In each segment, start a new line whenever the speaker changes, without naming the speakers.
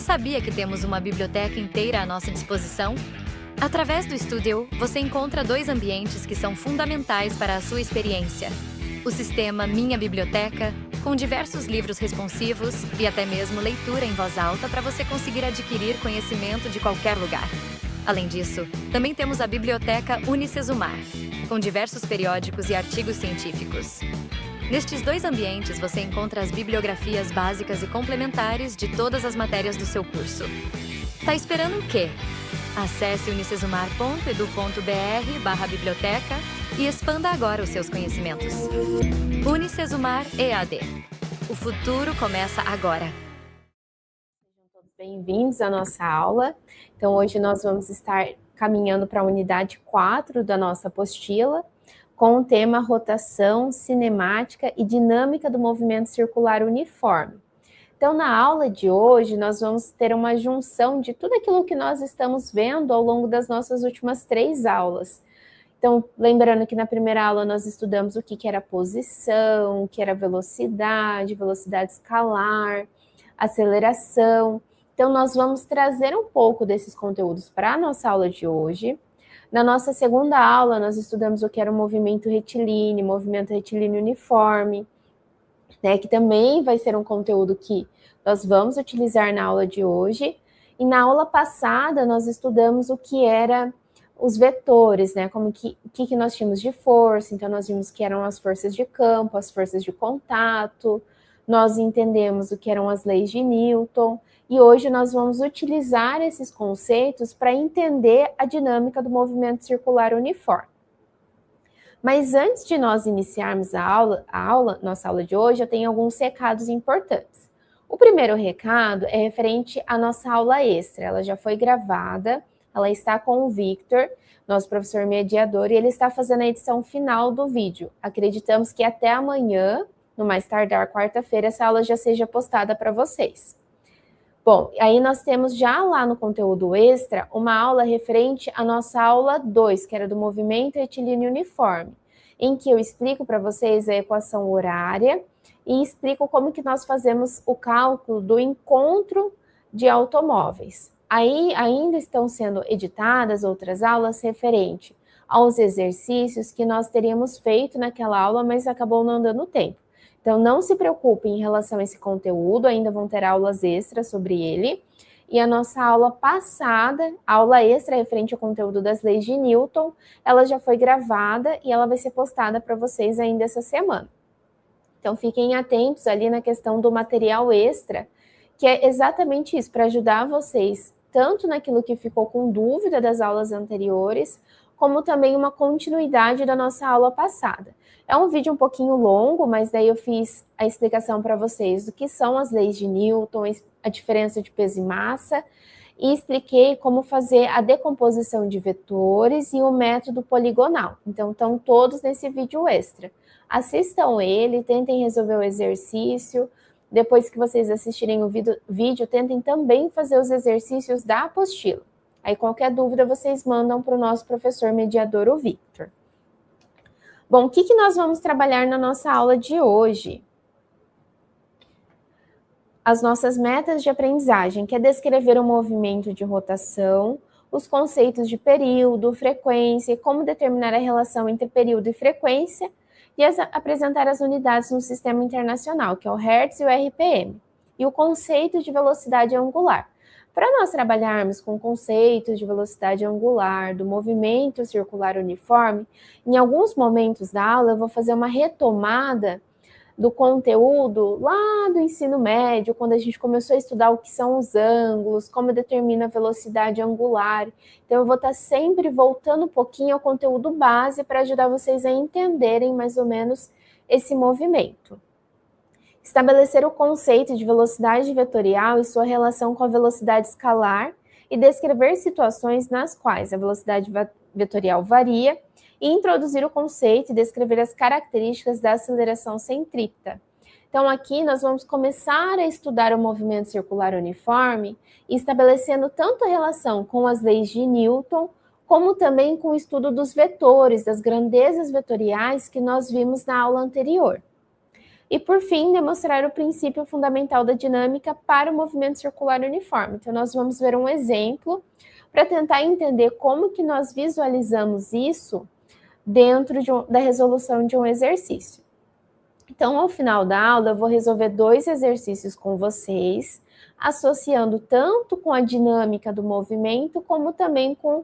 sabia que temos uma biblioteca inteira à nossa disposição? Através do Studio, você encontra 2 ambientes que são fundamentais para a sua experiência. O sistema Minha Biblioteca, com diversos livros responsivos e até mesmo leitura em voz alta para você conseguir adquirir conhecimento de qualquer lugar. Além disso, também temos a Biblioteca Unicesumar, com diversos periódicos e artigos científicos. Nestes 2 ambientes, você encontra as bibliografias básicas e complementares de todas as matérias do seu curso. Tá esperando o quê? Acesse unicesumar.edu.br/biblioteca e expanda agora os seus conhecimentos. Unicesumar EAD. O futuro começa agora.
Sejam todos bem-vindos à nossa aula. Então, hoje nós vamos estar caminhando para a unidade 4 da nossa apostila, com o tema Rotação, Cinemática e Dinâmica do Movimento Circular Uniforme. Então, na aula de hoje, nós vamos ter uma junção de tudo aquilo que nós estamos vendo ao longo das nossas últimas 3 aulas. Então, lembrando que na primeira aula nós estudamos o que era posição, o que era velocidade, velocidade escalar, aceleração. Então, nós vamos trazer um pouco desses conteúdos para a nossa aula de hoje. Na nossa segunda aula, nós estudamos o que era o movimento retilíneo uniforme, né, que também vai ser um conteúdo que nós vamos utilizar na aula de hoje. E na aula passada, nós estudamos o que era os vetores, né, como o que nós tínhamos de força. Então, nós vimos que eram as forças de campo, as forças de contato, nós entendemos o que eram as leis de Newton, e hoje nós vamos utilizar esses conceitos para entender a dinâmica do movimento circular uniforme. Mas antes de nós iniciarmos nossa aula de hoje, eu tenho alguns recados importantes. O primeiro recado é referente à nossa aula extra. Ela já foi gravada, ela está com o Victor, nosso professor mediador, e ele está fazendo a edição final do vídeo. Acreditamos que até amanhã, no mais tardar quarta-feira, essa aula já seja postada para vocês. Bom, aí nós temos já lá no conteúdo extra uma aula referente à nossa aula 2, que era do movimento retilíneo uniforme, em que eu explico para vocês a equação horária e explico como que nós fazemos o cálculo do encontro de automóveis. Aí ainda estão sendo editadas outras aulas referente aos exercícios que nós teríamos feito naquela aula, mas acabou não dando tempo. Então, não se preocupe em relação a esse conteúdo, ainda vão ter aulas extras sobre ele. E a nossa aula passada, a aula extra referente ao conteúdo das leis de Newton, ela já foi gravada e ela vai ser postada para vocês ainda essa semana. Então, fiquem atentos ali na questão do material extra, que é exatamente isso, para ajudar vocês, tanto naquilo que ficou com dúvida das aulas anteriores, como também uma continuidade da nossa aula passada. É um vídeo um pouquinho longo, mas daí eu fiz a explicação para vocês do que são as leis de Newton, a diferença de peso e massa, e expliquei como fazer a decomposição de vetores e o método poligonal. Então, estão todos nesse vídeo extra. Assistam ele, tentem resolver o exercício. Depois que vocês assistirem o vídeo, tentem também fazer os exercícios da apostila. Aí, qualquer dúvida, vocês mandam para o nosso professor mediador, o Victor. Bom, o que nós vamos trabalhar na nossa aula de hoje? As nossas metas de aprendizagem, que é descrever o movimento de rotação, os conceitos de período, frequência e como determinar a relação entre período e frequência, e apresentar as unidades no sistema internacional, que é o Hertz e o RPM, e o conceito de velocidade angular. Para nós trabalharmos com conceitos de velocidade angular, do movimento circular uniforme, em alguns momentos da aula eu vou fazer uma retomada do conteúdo lá do ensino médio, quando a gente começou a estudar o que são os ângulos, como determina a velocidade angular. Então, eu vou estar sempre voltando um pouquinho ao conteúdo base para ajudar vocês a entenderem mais ou menos esse movimento. Estabelecer o conceito de velocidade vetorial e sua relação com a velocidade escalar e descrever situações nas quais a velocidade vetorial varia e introduzir o conceito e descrever as características da aceleração centrípeta. Então, aqui nós vamos começar a estudar o movimento circular uniforme, estabelecendo tanto a relação com as leis de Newton, como também com o estudo dos vetores, das grandezas vetoriais que nós vimos na aula anterior. E, por fim, demonstrar o princípio fundamental da dinâmica para o movimento circular uniforme. Então, nós vamos ver um exemplo para tentar entender como que nós visualizamos isso dentro da resolução de um exercício. Então, ao final da aula, eu vou resolver 2 exercícios com vocês, associando tanto com a dinâmica do movimento, como também com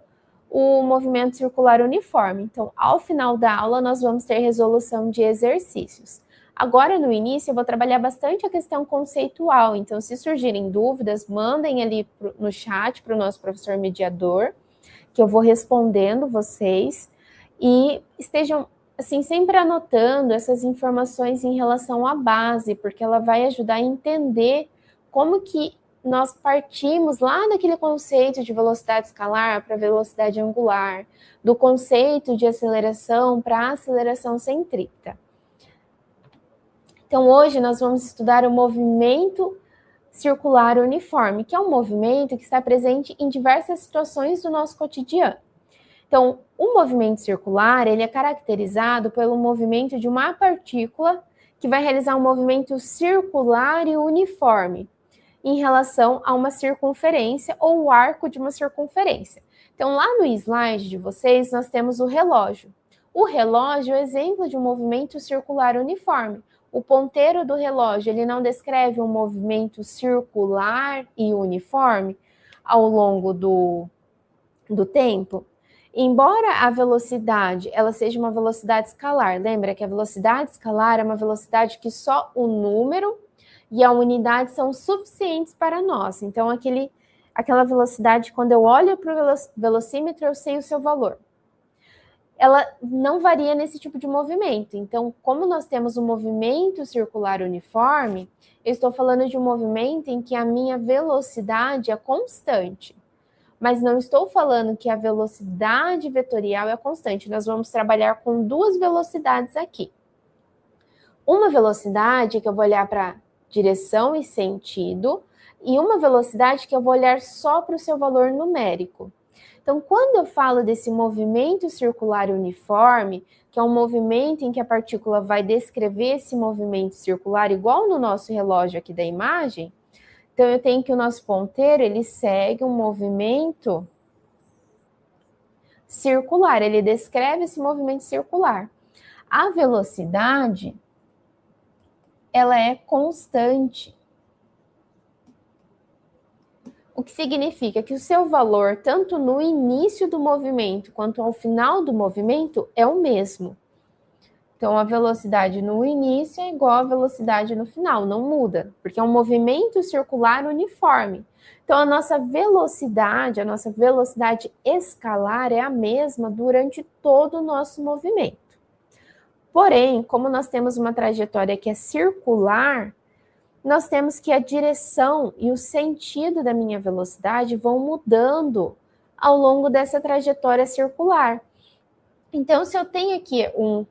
o movimento circular uniforme. Então, ao final da aula, nós vamos ter resolução de exercícios. Agora, no início, eu vou trabalhar bastante a questão conceitual. Então, se surgirem dúvidas, mandem ali no chat para o nosso professor mediador, que eu vou respondendo vocês. E estejam, assim, sempre anotando essas informações em relação à base, porque ela vai ajudar a entender como que nós partimos lá daquele conceito de velocidade escalar para velocidade angular, do conceito de aceleração para aceleração centrípeta. Então, hoje nós vamos estudar o movimento circular uniforme, que é um movimento que está presente em diversas situações do nosso cotidiano. Então, o movimento circular, ele é caracterizado pelo movimento de uma partícula que vai realizar um movimento circular e uniforme em relação a uma circunferência ou o arco de uma circunferência. Então, lá no slide de vocês, nós temos o relógio. O relógio é um exemplo de um movimento circular uniforme. O ponteiro do relógio, ele não descreve um movimento circular e uniforme ao longo do tempo? Embora a velocidade ela seja uma velocidade escalar, lembra que a velocidade escalar é uma velocidade que só o número e a unidade são suficientes para nós. Então, aquela velocidade, quando eu olho para o velocímetro, eu sei o seu valor. Ela não varia nesse tipo de movimento. Então, como nós temos um movimento circular uniforme, eu estou falando de um movimento em que a minha velocidade é constante. Mas não estou falando que a velocidade vetorial é constante. Nós vamos trabalhar com 2 velocidades aqui. Uma velocidade que eu vou olhar para direção e sentido, e uma velocidade que eu vou olhar só para o seu valor numérico. Então, quando eu falo desse movimento circular uniforme, que é um movimento em que a partícula vai descrever esse movimento circular igual no nosso relógio aqui da imagem, então eu tenho que o nosso ponteiro, ele segue um movimento circular, ele descreve esse movimento circular. A velocidade, ela é constante. O que significa que o seu valor, tanto no início do movimento quanto ao final do movimento, é o mesmo. Então, a velocidade no início é igual à velocidade no final, não muda, porque é um movimento circular uniforme. Então, a nossa velocidade escalar é a mesma durante todo o nosso movimento. Porém, como nós temos uma trajetória que é circular, nós temos que a direção e o sentido da minha velocidade vão mudando ao longo dessa trajetória circular. Então, se eu tenho aqui um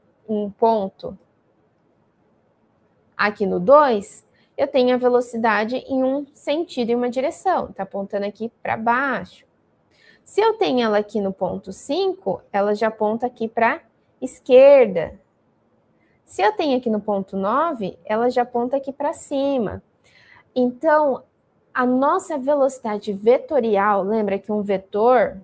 ponto aqui no 2, eu tenho a velocidade em um sentido e uma direção, está apontando aqui para baixo. Se eu tenho ela aqui no ponto 5, ela já aponta aqui para esquerda. Se eu tenho aqui no ponto 9, ela já aponta aqui para cima. Então, a nossa velocidade vetorial, lembra que um vetor,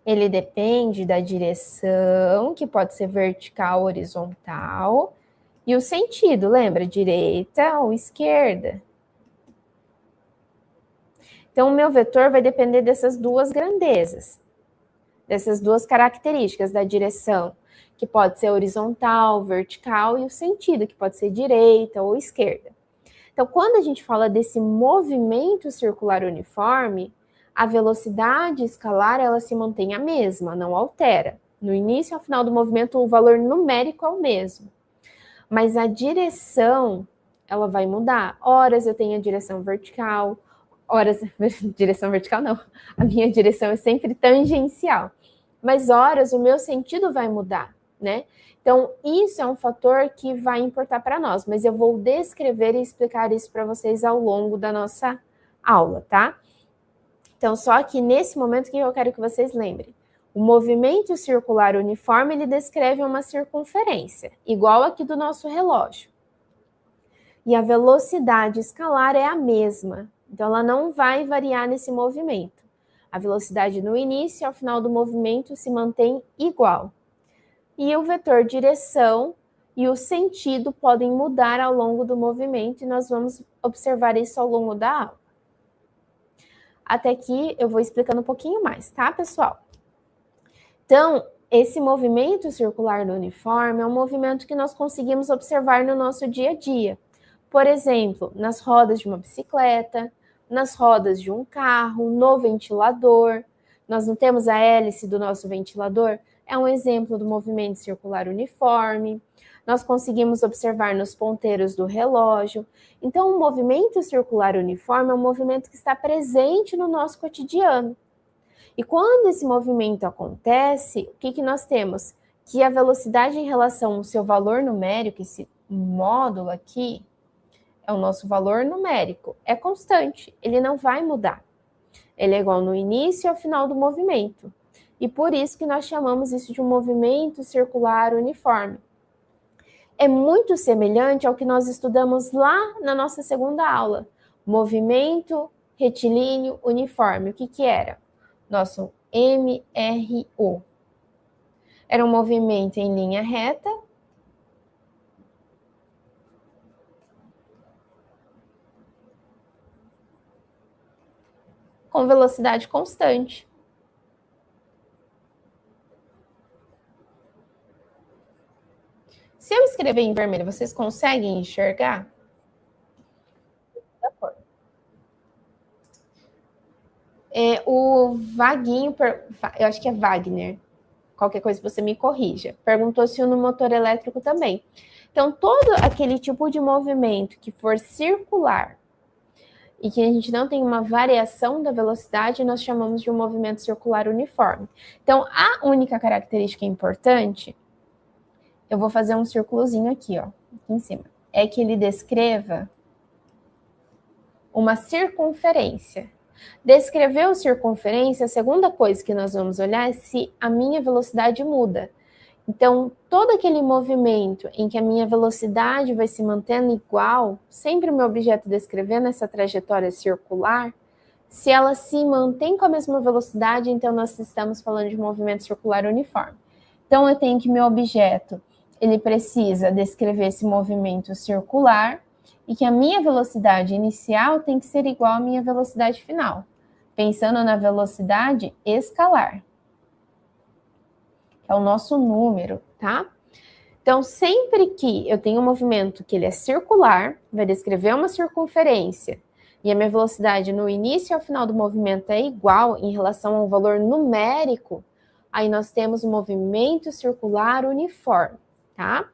ele depende da direção, que pode ser vertical ou horizontal, e o sentido, lembra? Direita ou esquerda. Então, o meu vetor vai depender dessas 2 grandezas, dessas 2 características da direção, que pode ser horizontal, vertical, e o sentido, que pode ser direita ou esquerda. Então, quando a gente fala desse movimento circular uniforme, a velocidade escalar, ela se mantém a mesma, não altera. No início e ao final do movimento, o valor numérico é o mesmo. Mas a direção, ela vai mudar. Horas eu tenho a direção vertical, horas... direção vertical não, a minha direção é sempre tangencial. Mas horas o meu sentido vai mudar, né? Então, isso é um fator que vai importar para nós, mas eu vou descrever e explicar isso para vocês ao longo da nossa aula, tá? Então, só que nesse momento que eu quero que vocês lembrem. O movimento circular uniforme, ele descreve uma circunferência, igual aqui do nosso relógio. E a velocidade escalar é a mesma, então ela não vai variar nesse movimento. A velocidade no início e ao final do movimento se mantém igual. E o vetor direção e o sentido podem mudar ao longo do movimento e nós vamos observar isso ao longo da aula. Até aqui eu vou explicando um pouquinho mais, tá, pessoal? Então, esse movimento circular do uniforme é um movimento que nós conseguimos observar no nosso dia a dia. Por exemplo, nas rodas de uma bicicleta, nas rodas de um carro, no ventilador. Nós não temos a hélice do nosso ventilador? É um exemplo do movimento circular uniforme. Nós conseguimos observar nos ponteiros do relógio. Então, o movimento circular uniforme é um movimento que está presente no nosso cotidiano. E quando esse movimento acontece, o que nós temos? Que a velocidade em relação ao seu valor numérico, esse módulo aqui, é o nosso valor numérico, é constante, ele não vai mudar. Ele é igual no início e ao final do movimento. E por isso que nós chamamos isso de um movimento circular uniforme. É muito semelhante ao que nós estudamos lá na nossa segunda aula. Movimento retilíneo uniforme. O que era? Nosso MRU. Era um movimento em linha reta. Com velocidade constante. Se eu escrever em vermelho, vocês conseguem enxergar? O Vaguinho, eu acho que é Wagner, qualquer coisa você me corrija, perguntou se no motor elétrico também. Então, todo aquele tipo de movimento que for circular e que a gente não tem uma variação da velocidade, nós chamamos de um movimento circular uniforme. Então, a única característica importante, eu vou fazer um círculozinho aqui, ó, aqui em cima, é que ele descreva uma circunferência. Descrever a circunferência, a segunda coisa que nós vamos olhar é se a minha velocidade muda. Então, todo aquele movimento em que a minha velocidade vai se mantendo igual, sempre o meu objeto descrevendo essa trajetória circular, se ela se mantém com a mesma velocidade, então nós estamos falando de movimento circular uniforme. Então, eu tenho que meu objeto, ele precisa descrever esse movimento circular, e que a minha velocidade inicial tem que ser igual à minha velocidade final, pensando na velocidade escalar, que é o nosso número, tá? Então, sempre que eu tenho um movimento que ele é circular, vai descrever uma circunferência, e a minha velocidade no início e ao final do movimento é igual em relação ao valor numérico, aí nós temos um movimento circular uniforme, tá?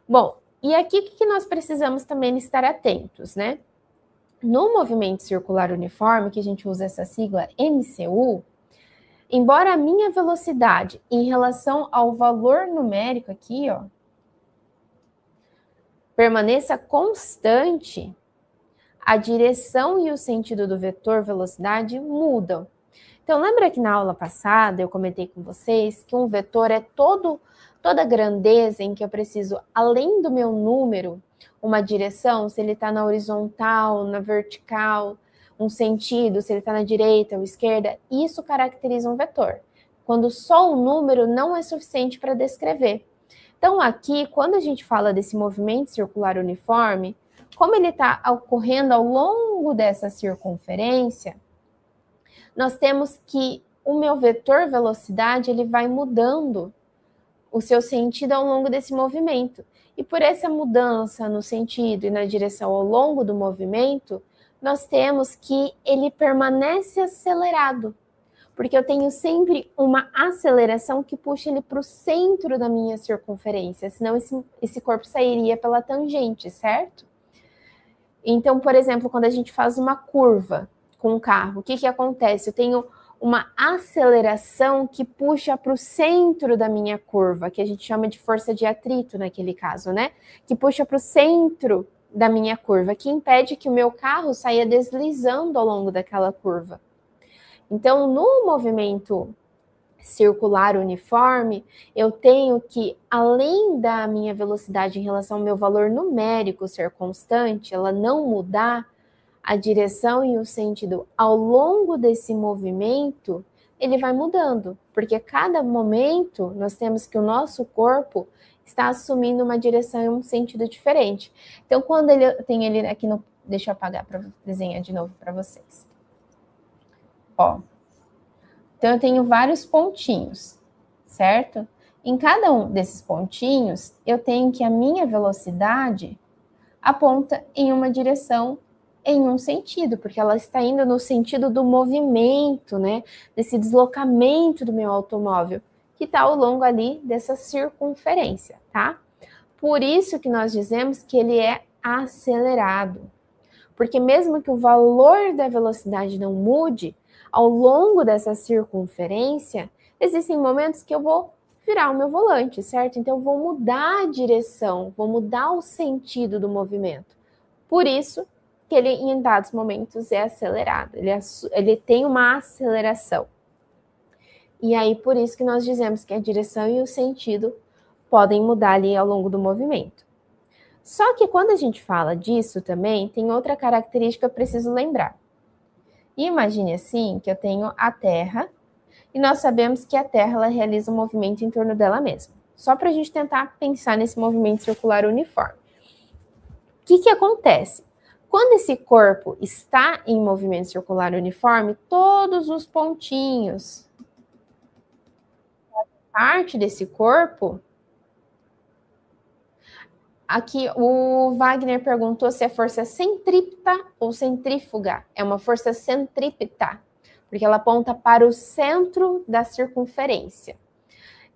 Bom, e aqui o que nós precisamos também estar atentos, né? No movimento circular uniforme, que a gente usa essa sigla MCU, embora a minha velocidade em relação ao valor numérico aqui, ó, permaneça constante, a direção e o sentido do vetor velocidade mudam. Então, lembra que na aula passada eu comentei com vocês que um vetor é toda a grandeza em que eu preciso, além do meu número, uma direção, se ele está na horizontal, na vertical, um sentido, se ele está na direita ou esquerda, isso caracteriza um vetor. Quando só o número não é suficiente para descrever. Então, aqui, quando a gente fala desse movimento circular uniforme, como ele está ocorrendo ao longo dessa circunferência, nós temos que o meu vetor velocidade, ele vai mudando o seu sentido ao longo desse movimento. E por essa mudança no sentido e na direção ao longo do movimento, nós temos que ele permanece acelerado, porque eu tenho sempre uma aceleração que puxa ele para o centro da minha circunferência, senão esse corpo sairia pela tangente, certo? Então, por exemplo, quando a gente faz uma curva com um carro, o que acontece? Eu tenho uma aceleração que puxa para o centro da minha curva, que a gente chama de força de atrito naquele caso, né? Que puxa para o centro da minha curva, que impede que o meu carro saia deslizando ao longo daquela curva. Então, no movimento circular uniforme, eu tenho que, além da minha velocidade em relação ao meu valor numérico ser constante, ela não mudar, a direção e o sentido ao longo desse movimento, ele vai mudando, porque a cada momento nós temos que o nosso corpo está assumindo uma direção e um sentido diferente. Então, quando ele tem ele aqui no, deixa eu apagar para desenhar de novo para vocês. Ó. Então, eu tenho vários pontinhos, certo? Em cada um desses pontinhos, eu tenho que a minha velocidade aponta em uma direção, em um sentido, porque ela está indo no sentido do movimento, né? Desse deslocamento do meu automóvel, que está ao longo ali dessa circunferência, tá? Por isso que nós dizemos que ele é acelerado. Porque mesmo que o valor da velocidade não mude, ao longo dessa circunferência, existem momentos que eu vou virar o meu volante, certo? Então eu vou mudar a direção, vou mudar o sentido do movimento. Por isso que ele, em dados momentos, é acelerado. Ele tem uma aceleração. E aí, por isso que nós dizemos que a direção e o sentido podem mudar ali ao longo do movimento. Só que quando a gente fala disso também, tem outra característica que eu preciso lembrar. Imagine assim, que eu tenho a Terra, e nós sabemos que a Terra ela realiza um movimento em torno dela mesma. Só para a gente tentar pensar nesse movimento circular uniforme. O que acontece? Quando esse corpo está em movimento circular uniforme, todos os pontinhos, parte desse corpo. Aqui o Wagner perguntou se é força centrípeta ou centrífuga. É uma força centrípeta, porque ela aponta para o centro da circunferência.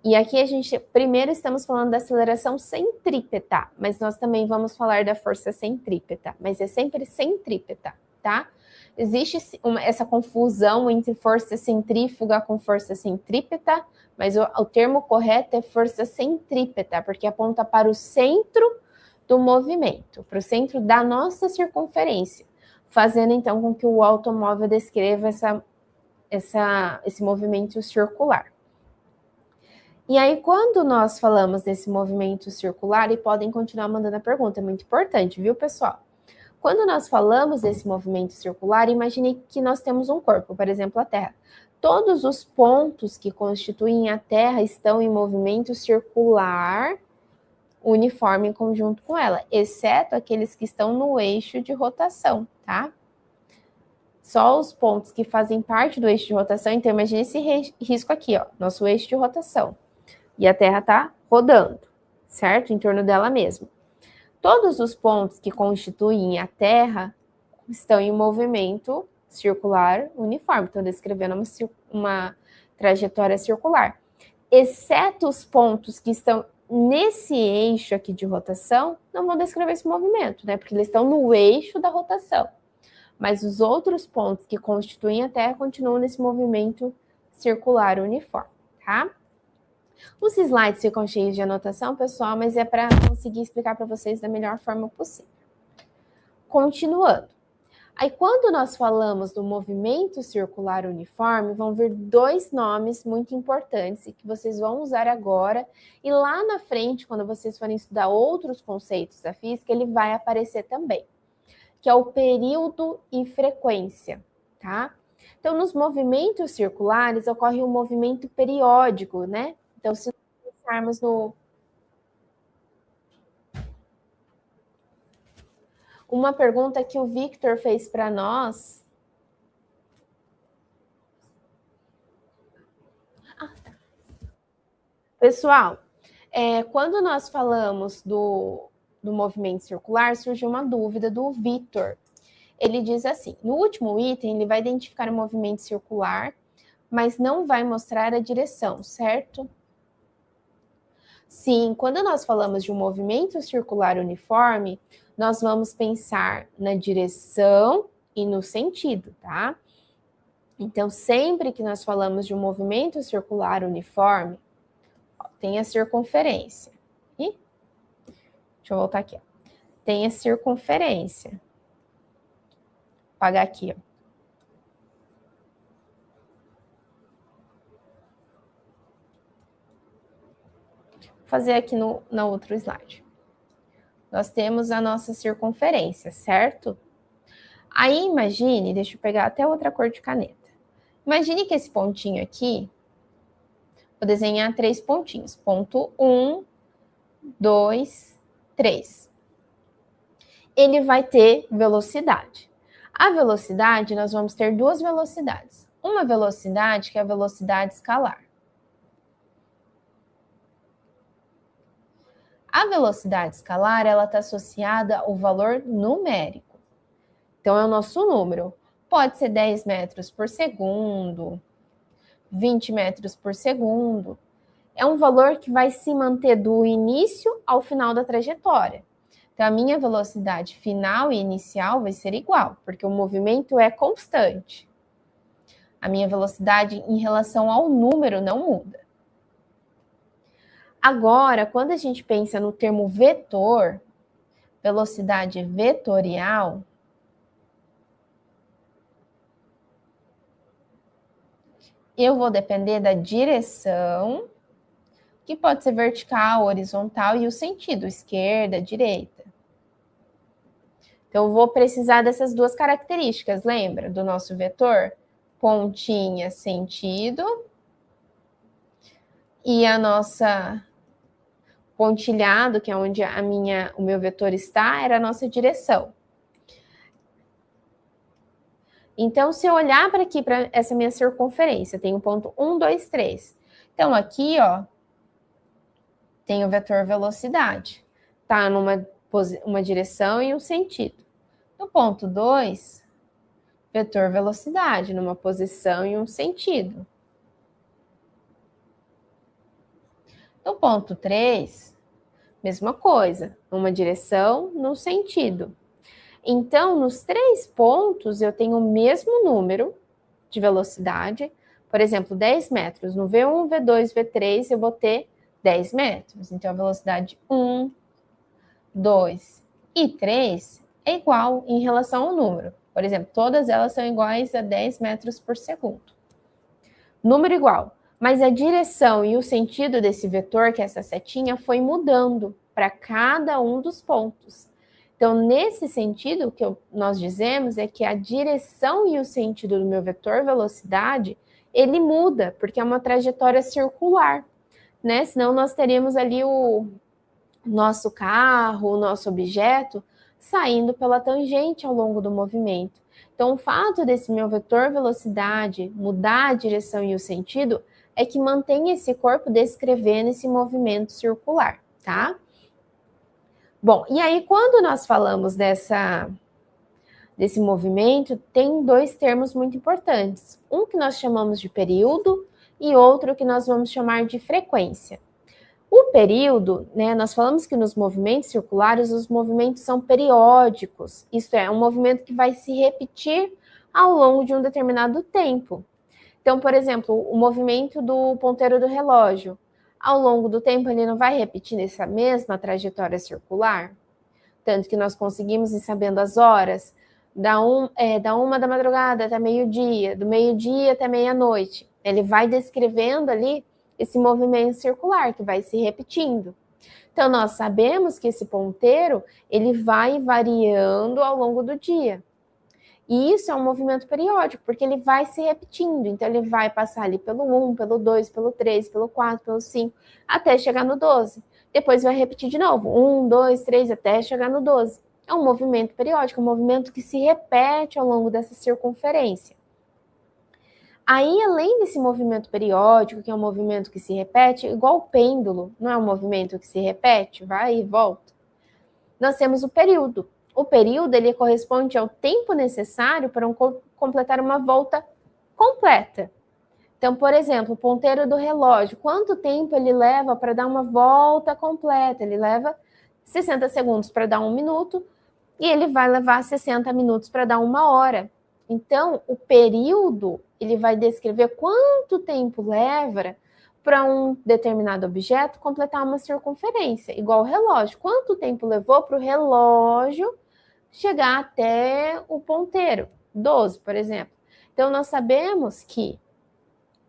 E aqui a gente, primeiro estamos falando da aceleração centrípeta, mas nós também vamos falar da força centrípeta, mas é sempre centrípeta, tá? Existe essa confusão entre força centrífuga com força centrípeta, mas o termo correto é força centrípeta, porque aponta para o centro do movimento, para o centro da nossa circunferência, fazendo então com que o automóvel descreva esse movimento circular. E aí, quando nós falamos desse movimento circular, e podem continuar mandando a pergunta, é muito importante, viu, pessoal? Quando nós falamos desse movimento circular, imagine que nós temos um corpo, por exemplo, a Terra. Todos os pontos que constituem a Terra estão em movimento circular uniforme em conjunto com ela, exceto aqueles que estão no eixo de rotação, tá? Só os pontos que fazem parte do eixo de rotação, então imagine esse risco aqui, ó, nosso eixo de rotação. E a Terra está rodando, certo? Em torno dela mesma. Todos os pontos que constituem a Terra estão em movimento circular uniforme. Estou descrevendo uma trajetória circular. Exceto os pontos que estão nesse eixo aqui de rotação, não vão descrever esse movimento, né? Porque eles estão no eixo da rotação. Mas os outros pontos que constituem a Terra continuam nesse movimento circular uniforme, tá? Os slides ficam cheios de anotação, pessoal, mas é para conseguir explicar para vocês da melhor forma possível. Continuando. Aí, quando nós falamos do movimento circular uniforme, vão vir dois nomes muito importantes e que vocês vão usar agora. E lá na frente, quando vocês forem estudar outros conceitos da física, ele vai aparecer também, que é o período e frequência, tá? Então, nos movimentos circulares, ocorre um movimento periódico, né? Então, se nós pensarmos no... Uma pergunta que o Victor fez para nós... Pessoal, quando nós falamos do movimento circular, surgiu uma dúvida do Victor. Ele diz assim, no último item, ele vai identificar o movimento circular, mas não vai mostrar a direção, certo? Sim, quando nós falamos de um movimento circular uniforme, nós vamos pensar na direção e no sentido, tá? Então, sempre que nós falamos de um movimento circular uniforme, tem a circunferência. Deixa eu voltar aqui. Tem a circunferência. Vou apagar aqui, ó. fazer aqui no outro slide. Nós temos a nossa circunferência, certo? Aí imagine, deixa eu pegar até outra cor de caneta. Imagine que esse pontinho aqui, vou desenhar 3 pontinhos. Ponto 1, 2, 3. Ele vai ter velocidade. A velocidade, nós vamos ter duas velocidades. Uma velocidade que é a velocidade escalar. A velocidade escalar, ela está associada ao valor numérico. Então, é o nosso número. Pode ser 10 metros por segundo, 20 metros por segundo. É um valor que vai se manter do início ao final da trajetória. Então, a minha velocidade final e inicial vai ser igual, porque o movimento é constante. A minha velocidade em relação ao número não muda. Agora, quando a gente pensa no termo vetor, velocidade vetorial, eu vou depender da direção, que pode ser vertical, horizontal, e o sentido, esquerda, direita. Então, eu vou precisar dessas duas características, lembra? Do nosso vetor, pontinha, sentido, e a nossa pontilhado, que é onde o meu vetor está, era a nossa direção. Então, se eu olhar para aqui, para essa minha circunferência, tem o ponto 1, 2, 3. Então, aqui, ó, tem o vetor velocidade. Tá numa direção e um sentido. No ponto 2, vetor velocidade, numa posição e um sentido. No ponto 3, mesma coisa, numa direção, no sentido. Então, nos 3 pontos, eu tenho o mesmo número de velocidade. Por exemplo, 10 metros. No V1, V2, V3, eu vou ter 10 metros. Então, a velocidade 1, 2 e 3 é igual em relação ao número. Por exemplo, todas elas são iguais a 10 metros por segundo. Número igual. Mas a direção e o sentido desse vetor, que é essa setinha, foi mudando para cada um dos pontos. Então, nesse sentido, o que nós dizemos é que a direção e o sentido do meu vetor velocidade, ele muda, porque é uma trajetória circular, né? Senão nós teríamos ali o nosso carro, o nosso objeto, saindo pela tangente ao longo do movimento. Então, o fato desse meu vetor velocidade mudar a direção e o sentido é que mantém esse corpo descrevendo esse movimento circular, tá? Bom, e aí quando nós falamos desse movimento, tem 2 termos muito importantes. Um que nós chamamos de período e outro que nós vamos chamar de frequência. O período, né, nós falamos que nos movimentos circulares, os movimentos são periódicos. Isto é, um movimento que vai se repetir ao longo de um determinado tempo. Então, por exemplo, o movimento do ponteiro do relógio, ao longo do tempo ele não vai repetir nessa mesma trajetória circular? Tanto que nós conseguimos ir sabendo as horas, da 1 da madrugada até meio-dia, do meio-dia até meia-noite. Ele vai descrevendo ali esse movimento circular que vai se repetindo. Então, nós sabemos que esse ponteiro, ele vai variando ao longo do dia. E isso é um movimento periódico, porque ele vai se repetindo. Então, ele vai passar ali pelo 1, pelo 2, pelo 3, pelo 4, pelo 5, até chegar no 12. Depois vai repetir de novo, 1, 2, 3, até chegar no 12. É um movimento periódico, um movimento que se repete ao longo dessa circunferência. Aí, além desse movimento periódico, que é um movimento que se repete, igual o pêndulo, não é um movimento que se repete, vai e volta. Nós temos o período. O período, ele corresponde ao tempo necessário para completar uma volta completa. Então, por exemplo, o ponteiro do relógio, quanto tempo ele leva para dar uma volta completa? Ele leva 60 segundos para dar 1 minuto e ele vai levar 60 minutos para dar 1 hora. Então, o período, ele vai descrever quanto tempo leva para um determinado objeto completar uma circunferência, igual o relógio. Quanto tempo levou para o relógio chegar até o ponteiro? 12, por exemplo. Então, nós sabemos que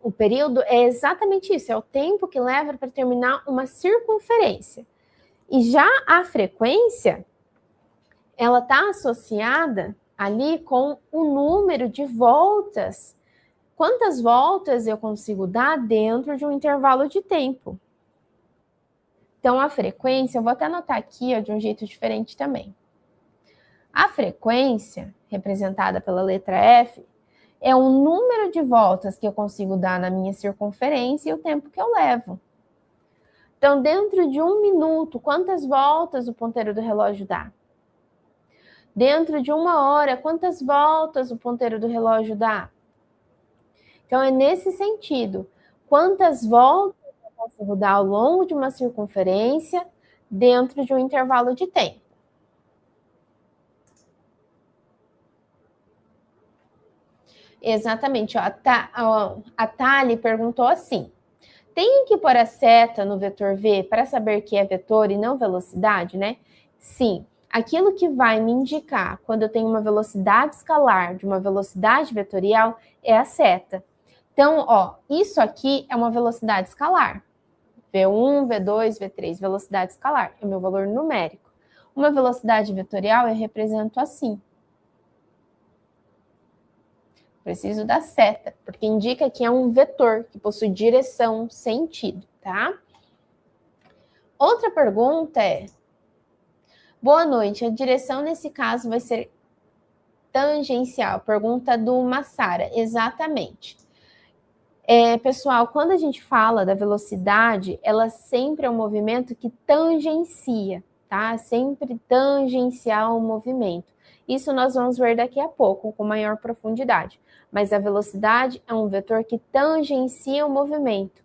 O período é exatamente isso, é o tempo que leva para terminar uma circunferência. E já a frequência, ela está associada ali com o número de voltas. Quantas voltas eu consigo dar dentro de um intervalo de tempo? Então, a frequência, eu vou até anotar aqui de um jeito diferente também. A frequência, representada pela letra F, é o número de voltas que eu consigo dar na minha circunferência e o tempo que eu levo. Então, dentro de 1 minuto, quantas voltas o ponteiro do relógio dá? Dentro de 1 hora, quantas voltas o ponteiro do relógio dá? Então, é nesse sentido. Quantas voltas eu consigo dar ao longo de uma circunferência dentro de um intervalo de tempo? Exatamente. A Thali perguntou assim: tem que pôr a seta no vetor V para saber que é vetor e não velocidade, né? Sim. Aquilo que vai me indicar quando eu tenho uma velocidade escalar de uma velocidade vetorial é a seta. Então, isso aqui é uma velocidade escalar. V1, V2, V3, velocidade escalar, é o meu valor numérico. Uma velocidade vetorial eu represento assim. Preciso da seta, porque indica que é um vetor, que possui direção, sentido, tá? Outra pergunta é: boa noite, a direção nesse caso vai ser tangencial? Pergunta do Massara, exatamente. Pessoal, quando a gente fala da velocidade, ela sempre é um movimento que tangencia, tá? Sempre tangencial ao movimento. Isso nós vamos ver daqui a pouco, com maior profundidade. Mas a velocidade é um vetor que tangencia o movimento,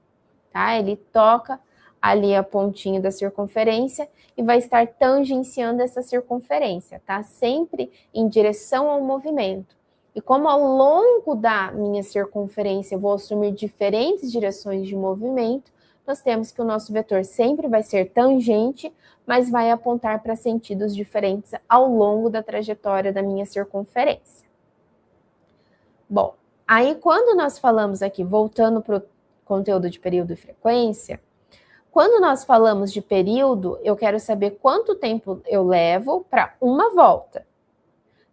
tá? Ele toca ali a pontinha da circunferência e vai estar tangenciando essa circunferência, tá? Sempre em direção ao movimento. E como ao longo da minha circunferência eu vou assumir diferentes direções de movimento, nós temos que o nosso vetor sempre vai ser tangente, mas vai apontar para sentidos diferentes ao longo da trajetória da minha circunferência. Bom, aí quando nós falamos aqui, voltando para o conteúdo de período e frequência, quando nós falamos de período, eu quero saber quanto tempo eu levo para uma volta.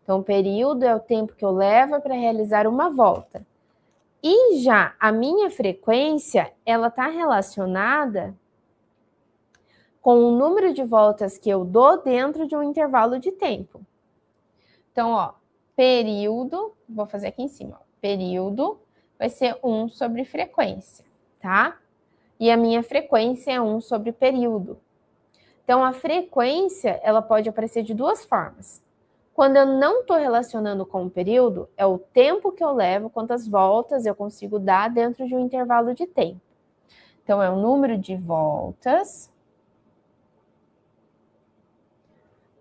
Então, o período é o tempo que eu levo para realizar uma volta. E já a minha frequência, ela está relacionada com o número de voltas que eu dou dentro de um intervalo de tempo. Então, período, vou fazer aqui em cima, período vai ser 1 sobre frequência, tá? E a minha frequência é 1 sobre período. Então, a frequência, ela pode aparecer de duas formas. Quando eu não estou relacionando com o período, é o tempo que eu levo, quantas voltas eu consigo dar dentro de um intervalo de tempo. Então, é o número de voltas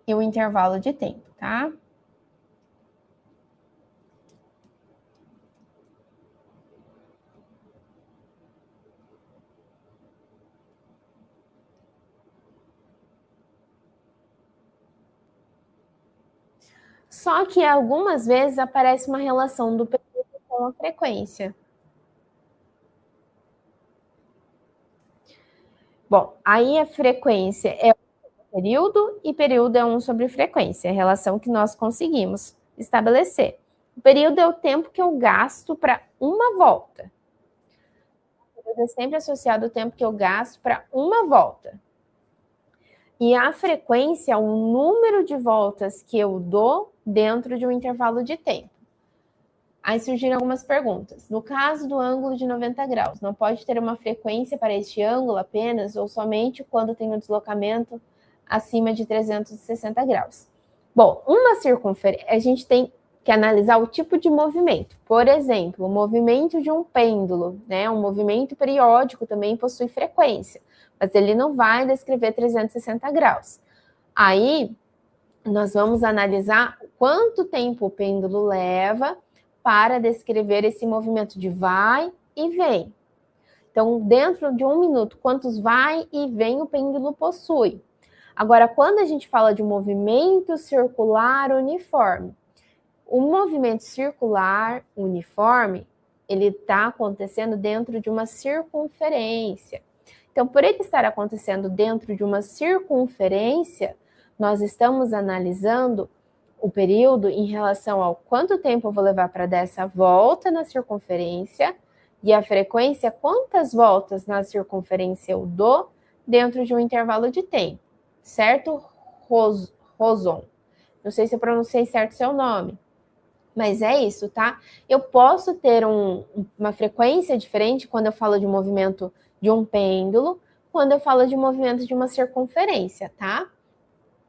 e o intervalo de tempo, tá? Só que algumas vezes aparece uma relação do período com a frequência. Bom, aí a frequência é período e período é 1 sobre frequência, é a relação que nós conseguimos estabelecer. O período é o tempo que eu gasto para uma volta. O período é sempre associado ao tempo que eu gasto para uma volta. E a frequência é o número de voltas que eu dou dentro de um intervalo de tempo. Aí surgiram algumas perguntas. No caso do ângulo de 90 graus, não pode ter uma frequência para este ângulo apenas ou somente quando tem um deslocamento acima de 360 graus? Bom, uma circunferência, a gente tem que analisar o tipo de movimento. Por exemplo, o movimento de um pêndulo, né? Um movimento periódico também possui frequência, mas ele não vai descrever 360 graus. Aí, nós vamos analisar quanto tempo o pêndulo leva para descrever esse movimento de vai e vem. Então, dentro de 1 minuto, quantos vai e vem o pêndulo possui? Agora, quando a gente fala de um movimento circular uniforme, o movimento circular uniforme, ele está acontecendo dentro de uma circunferência. Então, por ele estar acontecendo dentro de uma circunferência, nós estamos analisando o período em relação ao quanto tempo eu vou levar para dar essa volta na circunferência e a frequência, quantas voltas na circunferência eu dou dentro de um intervalo de tempo, certo, Roson? Não sei se eu pronunciei certo seu nome, mas é isso, tá? Eu posso ter uma frequência diferente quando eu falo de movimento de um pêndulo, quando eu falo de movimento de uma circunferência, tá?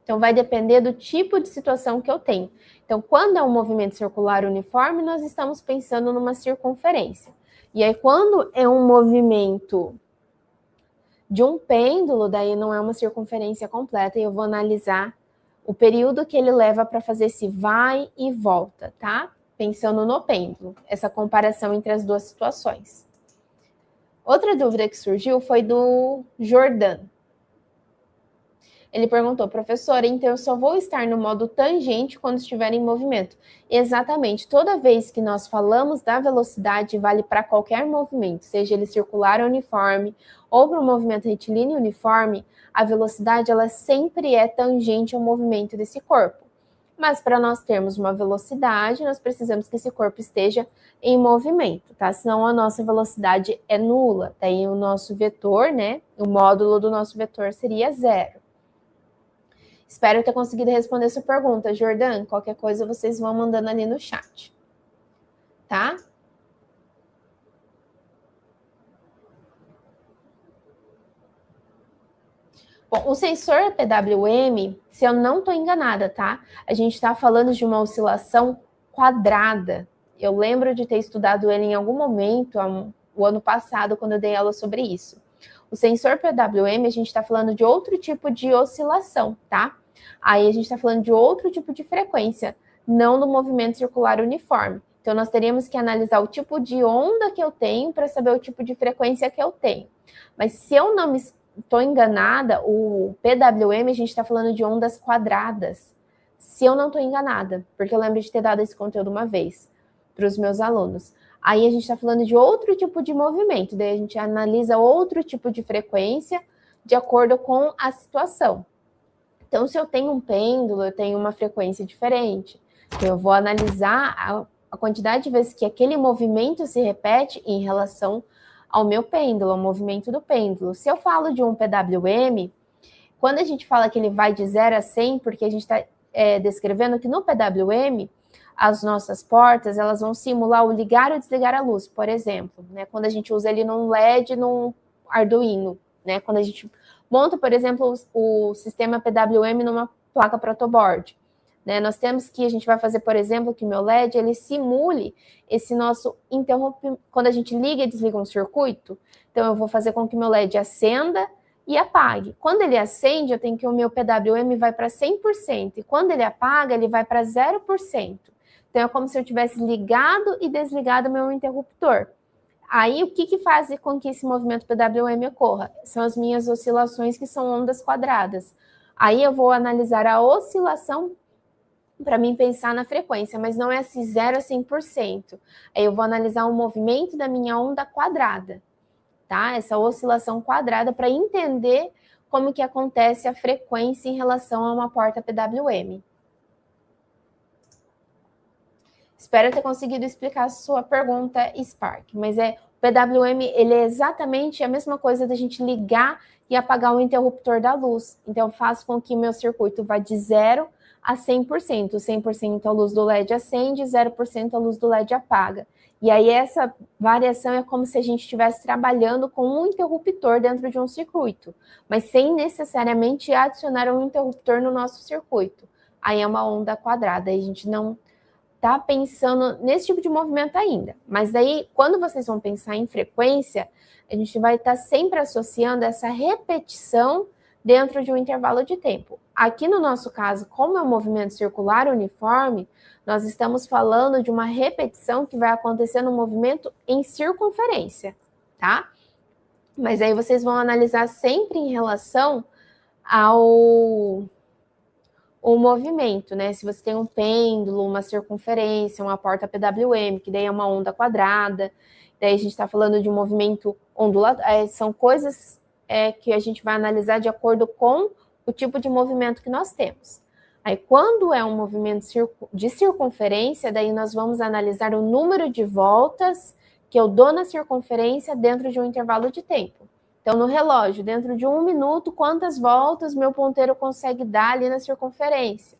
Então, vai depender do tipo de situação que eu tenho. Então, quando é um movimento circular uniforme, nós estamos pensando numa circunferência. E aí, quando é um movimento de um pêndulo, daí não é uma circunferência completa, e eu vou analisar o período que ele leva para fazer esse vai e volta, tá? Pensando no pêndulo, essa comparação entre as duas situações. Outra dúvida que surgiu foi do Jordan. Ele perguntou, professora, então eu só vou estar no modo tangente quando estiver em movimento. Exatamente, toda vez que nós falamos da velocidade, vale para qualquer movimento, seja ele circular uniforme ou para um movimento retilíneo uniforme, a velocidade ela sempre é tangente ao movimento desse corpo. Mas para nós termos uma velocidade, nós precisamos que esse corpo esteja em movimento, tá? Senão a nossa velocidade é nula. Daí o nosso vetor, né? O módulo do nosso vetor seria 0. Espero ter conseguido responder sua pergunta, Jordan. Qualquer coisa vocês vão mandando ali no chat, tá? Bom, o sensor PWM, se eu não estou enganada, tá? A gente está falando de uma oscilação quadrada. Eu lembro de ter estudado ele em algum momento, o ano passado, quando eu dei aula sobre isso. O sensor PWM, a gente está falando de outro tipo de oscilação, tá? Aí a gente está falando de outro tipo de frequência, não do movimento circular uniforme. Então, nós teríamos que analisar o tipo de onda que eu tenho para saber o tipo de frequência que eu tenho. Mas se eu não estou enganada, o PWM, a gente está falando de ondas quadradas. Se eu não estou enganada, porque eu lembro de ter dado esse conteúdo uma vez para os meus alunos. Aí a gente está falando de outro tipo de movimento, daí a gente analisa outro tipo de frequência de acordo com a situação. Então, se eu tenho um pêndulo, eu tenho uma frequência diferente. Então, eu vou analisar a quantidade de vezes que aquele movimento se repete em relação ao meu pêndulo, ao movimento do pêndulo. Se eu falo de um PWM, quando a gente fala que ele vai de 0 a 100, porque a gente está descrevendo que no PWM, as nossas portas, elas vão simular o ligar ou desligar a luz, por exemplo, né? Quando a gente usa ele num LED, num Arduino, né? Quando a gente monta, por exemplo, o sistema PWM numa placa protoboard, né? Nós temos que, a gente vai fazer, por exemplo, que o meu LED, ele simule esse nosso interruptor, quando a gente liga e desliga um circuito, então eu vou fazer com que o meu LED acenda e apague. Quando ele acende, eu tenho que o meu PWM vai para 100%, e quando ele apaga, ele vai para 0%. Então, é como se eu tivesse ligado e desligado o meu interruptor. Aí, o que faz com que esse movimento PWM ocorra? São as minhas oscilações, que são ondas quadradas. Aí, eu vou analisar a oscilação para mim pensar na frequência, mas não é assim 0 a 100%. Aí, eu vou analisar o movimento da minha onda quadrada, tá? Essa oscilação quadrada, para entender como que acontece a frequência em relação a uma porta PWM. Espero ter conseguido explicar a sua pergunta, Spark. Mas o PWM, ele é exatamente a mesma coisa da gente ligar e apagar o interruptor da luz. Então, faz com que meu circuito vá de 0 a 100%. 100% a luz do LED acende, 0% a luz do LED apaga. E aí, essa variação é como se a gente estivesse trabalhando com um interruptor dentro de um circuito, mas sem necessariamente adicionar um interruptor no nosso circuito. Aí é uma onda quadrada, aí a gente não tá pensando nesse tipo de movimento ainda. Mas daí, quando vocês vão pensar em frequência, a gente vai estar sempre associando essa repetição dentro de um intervalo de tempo. Aqui no nosso caso, como é um movimento circular uniforme, nós estamos falando de uma repetição que vai acontecer no movimento em circunferência, tá? Mas aí vocês vão analisar sempre em relação ao movimento, né? Se você tem um pêndulo, uma circunferência, uma porta PWM, que daí é uma onda quadrada, daí a gente está falando de um movimento ondulado, são coisas que a gente vai analisar de acordo com o tipo de movimento que nós temos. Aí, quando é um movimento de circunferência, daí nós vamos analisar o número de voltas que eu dou na circunferência dentro de um intervalo de tempo. Então, no relógio, dentro de 1 minuto, quantas voltas meu ponteiro consegue dar ali na circunferência?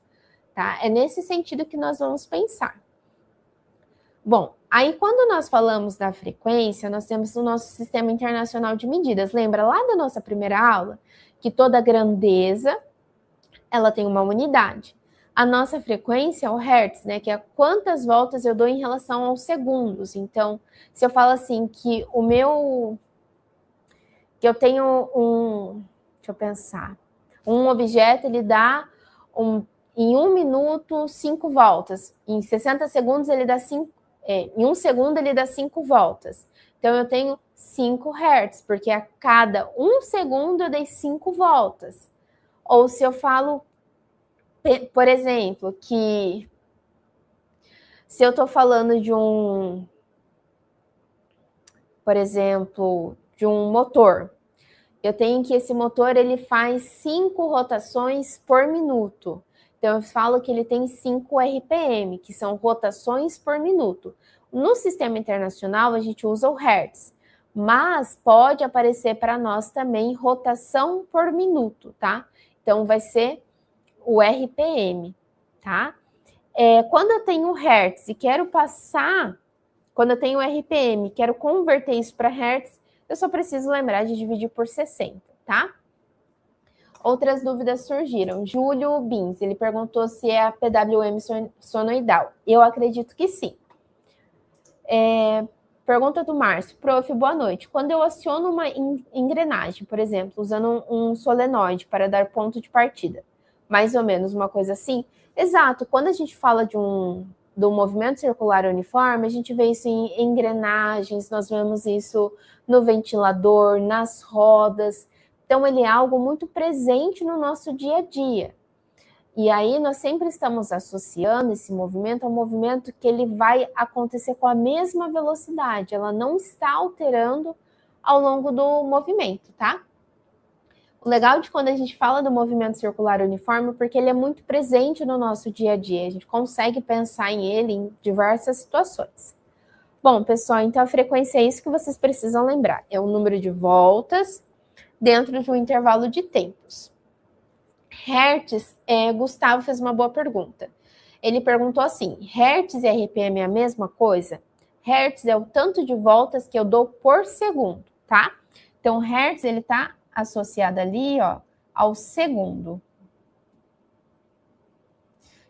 Tá? É nesse sentido que nós vamos pensar. Bom, aí quando nós falamos da frequência, nós temos o nosso Sistema Internacional de Medidas. Lembra lá da nossa primeira aula? Que toda grandeza, ela tem uma unidade. A nossa frequência é o Hertz, né? Que é quantas voltas eu dou em relação aos segundos. Então, se eu falo assim que que eu tenho deixa eu pensar, um objeto, ele dá em 1 minuto 5 voltas, em 60 segundos ele dá em 1 segundo ele dá 5 voltas. Então eu tenho 5 Hertz, porque a cada 1 segundo eu dei 5 voltas. Ou se eu falo, por exemplo, que se eu estou falando de por exemplo, de um motor, eu tenho que esse motor ele faz 5 rotações por minuto. Então, eu falo que ele tem 5 RPM, que são rotações por minuto. No Sistema Internacional, a gente usa o Hertz, mas pode aparecer para nós também rotação por minuto, tá? Então, vai ser o RPM, tá? Quando eu tenho Hertz e quero passar, quando eu tenho RPM, quero converter isso para Hertz, eu só preciso lembrar de dividir por 60, tá? Outras dúvidas surgiram. Júlio Bins, ele perguntou se é a PWM sonoidal. Eu acredito que sim. Pergunta do Márcio. Prof, boa noite. Quando eu aciono uma engrenagem, por exemplo, usando um solenoide para dar ponto de partida, mais ou menos uma coisa assim? Exato. Quando a gente fala do movimento circular uniforme, a gente vê isso em engrenagens, nós vemos isso no ventilador, nas rodas. Então, ele é algo muito presente no nosso dia a dia. E aí, nós sempre estamos associando esse movimento ao movimento que ele vai acontecer com a mesma velocidade. Ela não está alterando ao longo do movimento, tá? O legal de quando a gente fala do movimento circular uniforme, porque ele é muito presente no nosso dia a dia. A gente consegue pensar em ele em diversas situações. Bom, pessoal, então a frequência é isso que vocês precisam lembrar. É o número de voltas dentro de um intervalo de tempos. Hertz, Gustavo fez uma boa pergunta. Ele perguntou assim, Hertz e RPM é a mesma coisa? Hertz é o tanto de voltas que eu dou por segundo, tá? Então, Hertz, ele está associado ali, ó, ao segundo.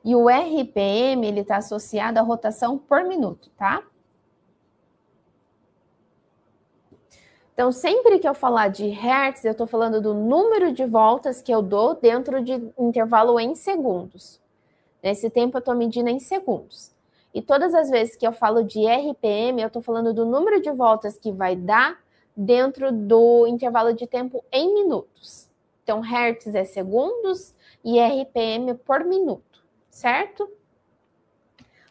E o RPM, ele está associado à rotação por minuto, tá? Então, sempre que eu falar de Hertz, eu estou falando do número de voltas que eu dou dentro de intervalo em segundos. Nesse tempo, eu estou medindo em segundos. E todas as vezes que eu falo de RPM, eu estou falando do número de voltas que vai dar dentro do intervalo de tempo em minutos. Então, Hertz é segundos e RPM por minuto, certo?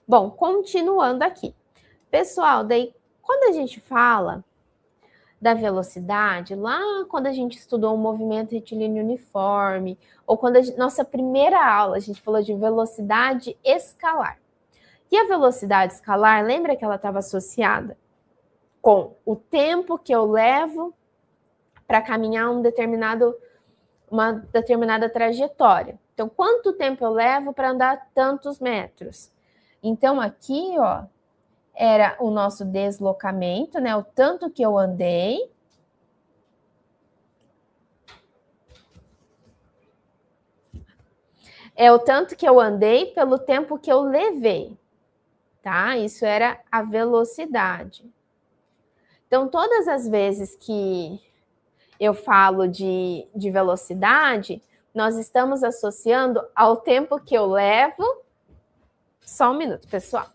Bom, continuando aqui. Pessoal, daí, quando a gente fala da velocidade, lá quando a gente estudou o movimento retilíneo uniforme, ou quando nossa primeira aula a gente falou de velocidade escalar. E a velocidade escalar, lembra que ela estava associada com o tempo que eu levo para caminhar uma determinada trajetória. Então, quanto tempo eu levo para andar tantos metros? Então, aqui, ó, era o nosso deslocamento, né? O tanto que eu andei. É o tanto que eu andei pelo tempo que eu levei, tá? Isso era a velocidade. Então, todas as vezes que eu falo de velocidade, nós estamos associando ao tempo que eu levo. Só um minuto, pessoal.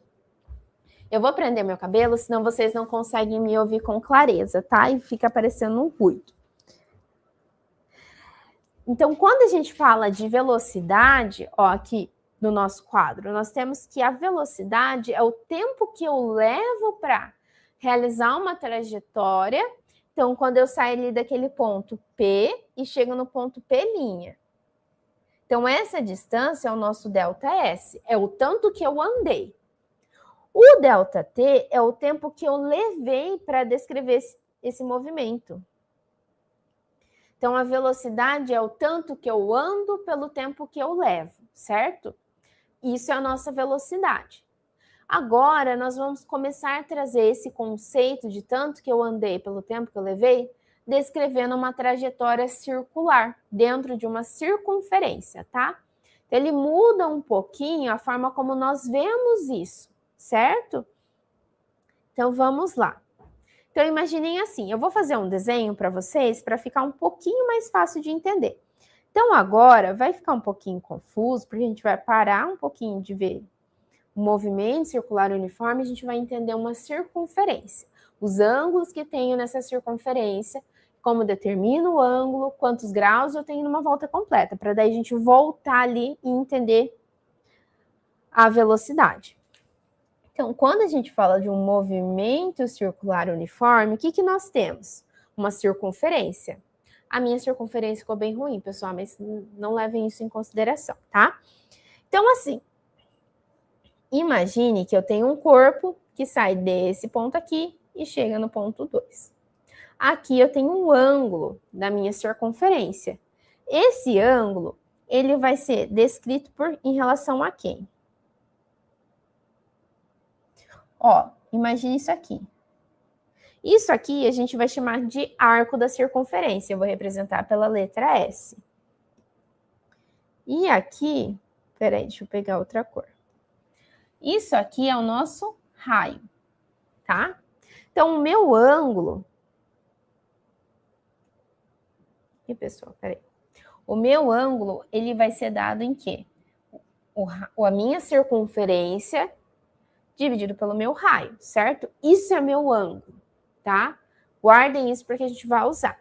Eu vou prender meu cabelo, senão vocês não conseguem me ouvir com clareza, tá? E fica aparecendo um ruído. Então, quando a gente fala de velocidade, ó, aqui no nosso quadro, nós temos que a velocidade é o tempo que eu levo para realizar uma trajetória. Então, quando eu saio ali daquele ponto P e chego no ponto P'. Então, essa distância é o nosso ΔS, é o tanto que eu andei. O ΔT é o tempo que eu levei para descrever esse movimento. Então, a velocidade é o tanto que eu ando pelo tempo que eu levo, certo? Isso é a nossa velocidade. Agora, nós vamos começar a trazer esse conceito de tanto que eu andei pelo tempo que eu levei, descrevendo uma trajetória circular dentro de uma circunferência, tá? Então, ele muda um pouquinho a forma como nós vemos isso, certo? Então, vamos lá. Então, imaginem assim, eu vou fazer um desenho para vocês para ficar um pouquinho mais fácil de entender. Então, agora vai ficar um pouquinho confuso, porque a gente vai parar um pouquinho de ver o movimento circular uniforme, a gente vai entender uma circunferência. Os ângulos que tenho nessa circunferência, como determino o ângulo, quantos graus eu tenho numa volta completa, para daí a gente voltar ali e entender a velocidade. Então, quando a gente fala de um movimento circular uniforme, o que nós temos? Uma circunferência. A minha circunferência ficou bem ruim, pessoal, mas não levem isso em consideração, tá? Então, assim, imagine que eu tenho um corpo que sai desse ponto aqui e chega no ponto 2. Aqui eu tenho um ângulo da minha circunferência. Esse ângulo, ele vai ser descrito em relação a quem? Ó, imagine isso aqui. Isso aqui a gente vai chamar de arco da circunferência. Eu vou representar pela letra S. E aqui, peraí, deixa eu pegar outra cor. Isso aqui é o nosso raio, tá? Então, o meu ângulo... E, pessoal, peraí. O meu ângulo, ele vai ser dado em quê? A minha circunferência dividido pelo meu raio, certo? Isso é meu ângulo, tá? Guardem isso porque a gente vai usar.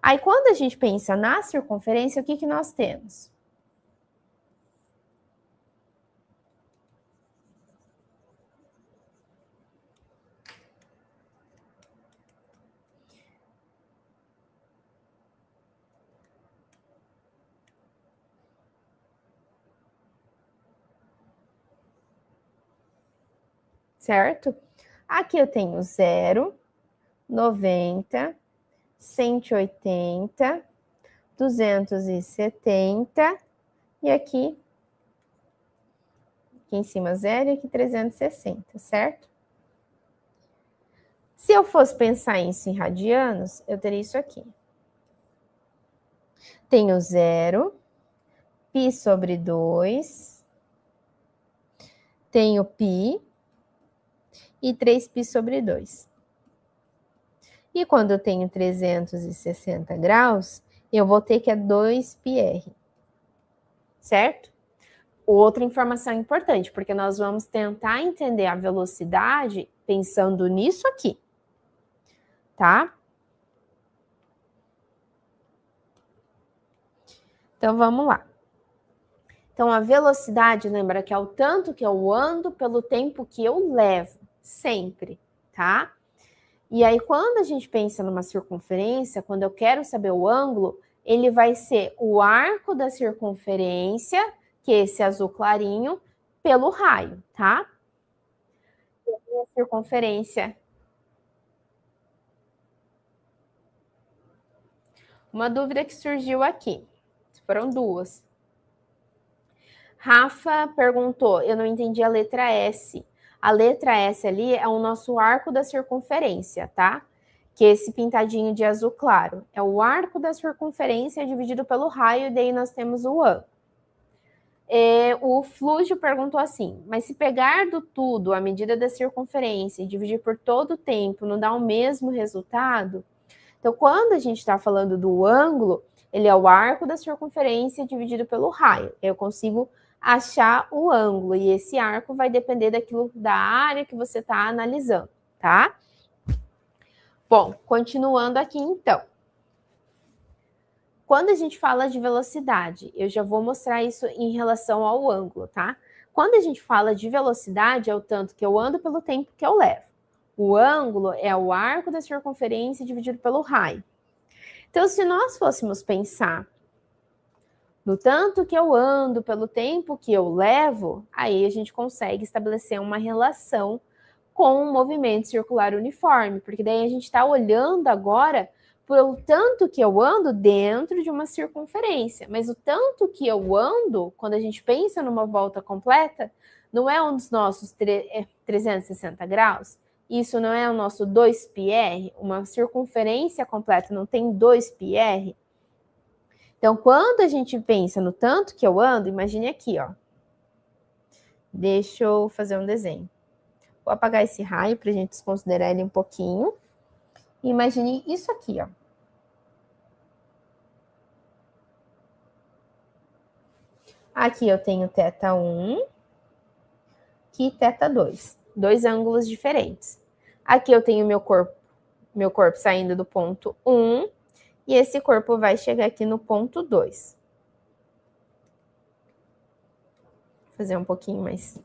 Aí, quando a gente pensa na circunferência, o que nós temos? Certo? Aqui eu tenho 0, 90, 180, 270 e aqui em cima 0 e aqui 360, certo? Se eu fosse pensar isso em radianos, eu teria isso aqui. Tenho 0, π sobre 2, tenho π e 3π sobre 2. E quando eu tenho 360 graus, eu vou ter que é 2πr, certo? Outra informação importante, porque nós vamos tentar entender a velocidade pensando nisso aqui, tá? Então, vamos lá. Então, a velocidade, lembra que é o tanto que eu ando pelo tempo que eu levo, sempre, tá? E aí, quando a gente pensa numa circunferência, quando eu quero saber o ângulo, ele vai ser o arco da circunferência, que é esse azul clarinho, pelo raio, tá? E a circunferência. Uma dúvida que surgiu aqui. Foram duas. Rafa perguntou, eu não entendi a letra S. A letra S ali é o nosso arco da circunferência, tá? Que é esse pintadinho de azul claro. É o arco da circunferência dividido pelo raio, e daí nós temos o ângulo. O Flúgio perguntou assim, mas se pegar do tudo a medida da circunferência e dividir por todo o tempo, não dá o mesmo resultado? Então, quando a gente está falando do ângulo, ele é o arco da circunferência dividido pelo raio. Eu consigo achar o ângulo, e esse arco vai depender da área que você está analisando, tá? Bom, continuando aqui então. quando a gente fala de velocidade, eu já vou mostrar isso em relação ao ângulo, tá? Quando a gente fala de velocidade, é o tanto que eu ando pelo tempo que eu levo. O ângulo é o arco da circunferência dividido pelo raio. Então, se nós fôssemos pensar no tanto que eu ando pelo tempo que eu levo, aí a gente consegue estabelecer uma relação com o movimento circular uniforme, porque daí a gente está olhando agora pelo tanto que eu ando dentro de uma circunferência, mas o tanto que eu ando, quando a gente pensa numa volta completa, não é um dos nossos 360 graus, isso não é o nosso 2πr, uma circunferência completa não tem 2πr. Então, quando a gente pensa no tanto que eu ando, imagine aqui, ó. Deixa eu fazer um desenho. Vou apagar esse raio para a gente desconsiderar ele um pouquinho. Imagine isso aqui, ó. Aqui eu tenho θ1, aqui θ2. Dois ângulos diferentes. Aqui eu tenho meu corpo saindo do ponto 1, e esse corpo vai chegar aqui no ponto 2. Vou fazer um pouquinho mais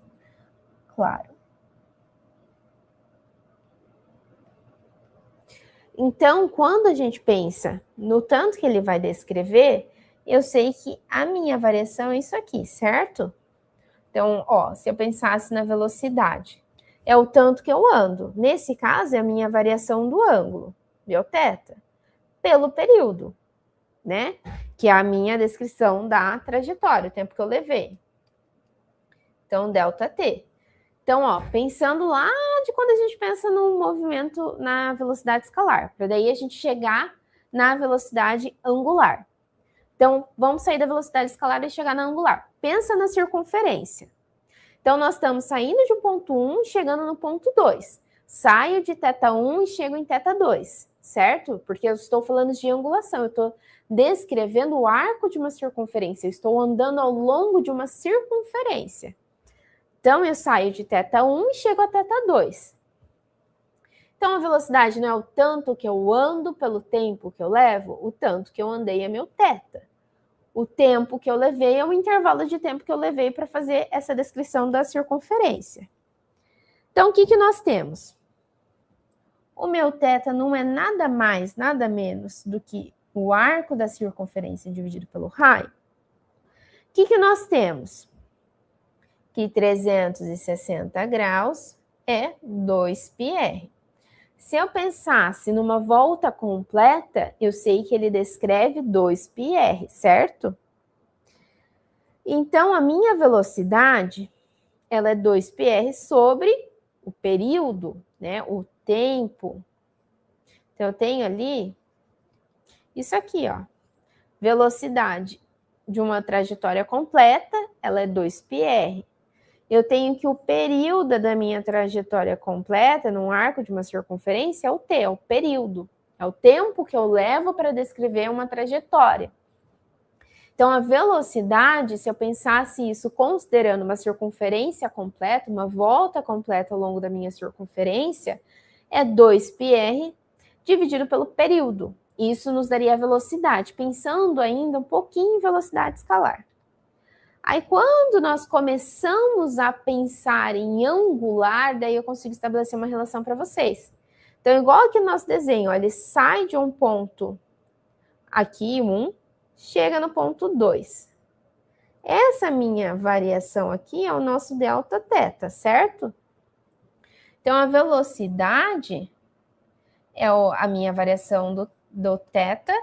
claro. Então, quando a gente pensa no tanto que ele vai descrever, eu sei que a minha variação é isso aqui, certo? Então, ó, se eu pensasse na velocidade, é o tanto que eu ando. Nesse caso, é a minha variação do ângulo, meu θ, pelo período, né? Que é a minha descrição da trajetória, o tempo que eu levei. Então, ΔT. Então, ó, pensando lá de quando a gente pensa no movimento na velocidade escalar, para daí a gente chegar na velocidade angular. Então, vamos sair da velocidade escalar e chegar na angular. Pensa na circunferência. Então, nós estamos saindo de um ponto 1 e chegando no ponto 2. Saio de θ1 e chego em θ2, certo? Porque eu estou falando de angulação, eu estou descrevendo o arco de uma circunferência, eu estou andando ao longo de uma circunferência. Então, eu saio de θ1 e chego a θ2. Então, a velocidade não é o tanto que eu ando pelo tempo que eu levo, o tanto que eu andei é meu θ. O tempo que eu levei é o intervalo de tempo que eu levei para fazer essa descrição da circunferência. Então, o que nós temos? O meu θ não é nada mais, nada menos do que o arco da circunferência dividido pelo raio. O que nós temos? Que 360 graus é 2πr. Se eu pensasse numa volta completa, eu sei que ele descreve 2πr, certo? Então, a minha velocidade, ela é 2πr sobre o período, né? O tempo. Então, eu tenho ali isso aqui, ó. Velocidade de uma trajetória completa, ela é 2πr. Eu tenho que o período da minha trajetória completa, num arco de uma circunferência, é o t, é o período. É o tempo que eu levo para descrever uma trajetória. Então, a velocidade, se eu pensasse isso considerando uma circunferência completa, uma volta completa ao longo da minha circunferência, é 2πr dividido pelo período. Isso nos daria a velocidade, pensando ainda um pouquinho em velocidade escalar. Aí, quando nós começamos a pensar em angular, daí eu consigo estabelecer uma relação para vocês. Então, igual aqui no nosso desenho, ó, ele sai de um ponto aqui, 1, chega no ponto 2. Essa minha variação aqui é o nosso Δθ, certo? Então, a velocidade é a minha variação do θ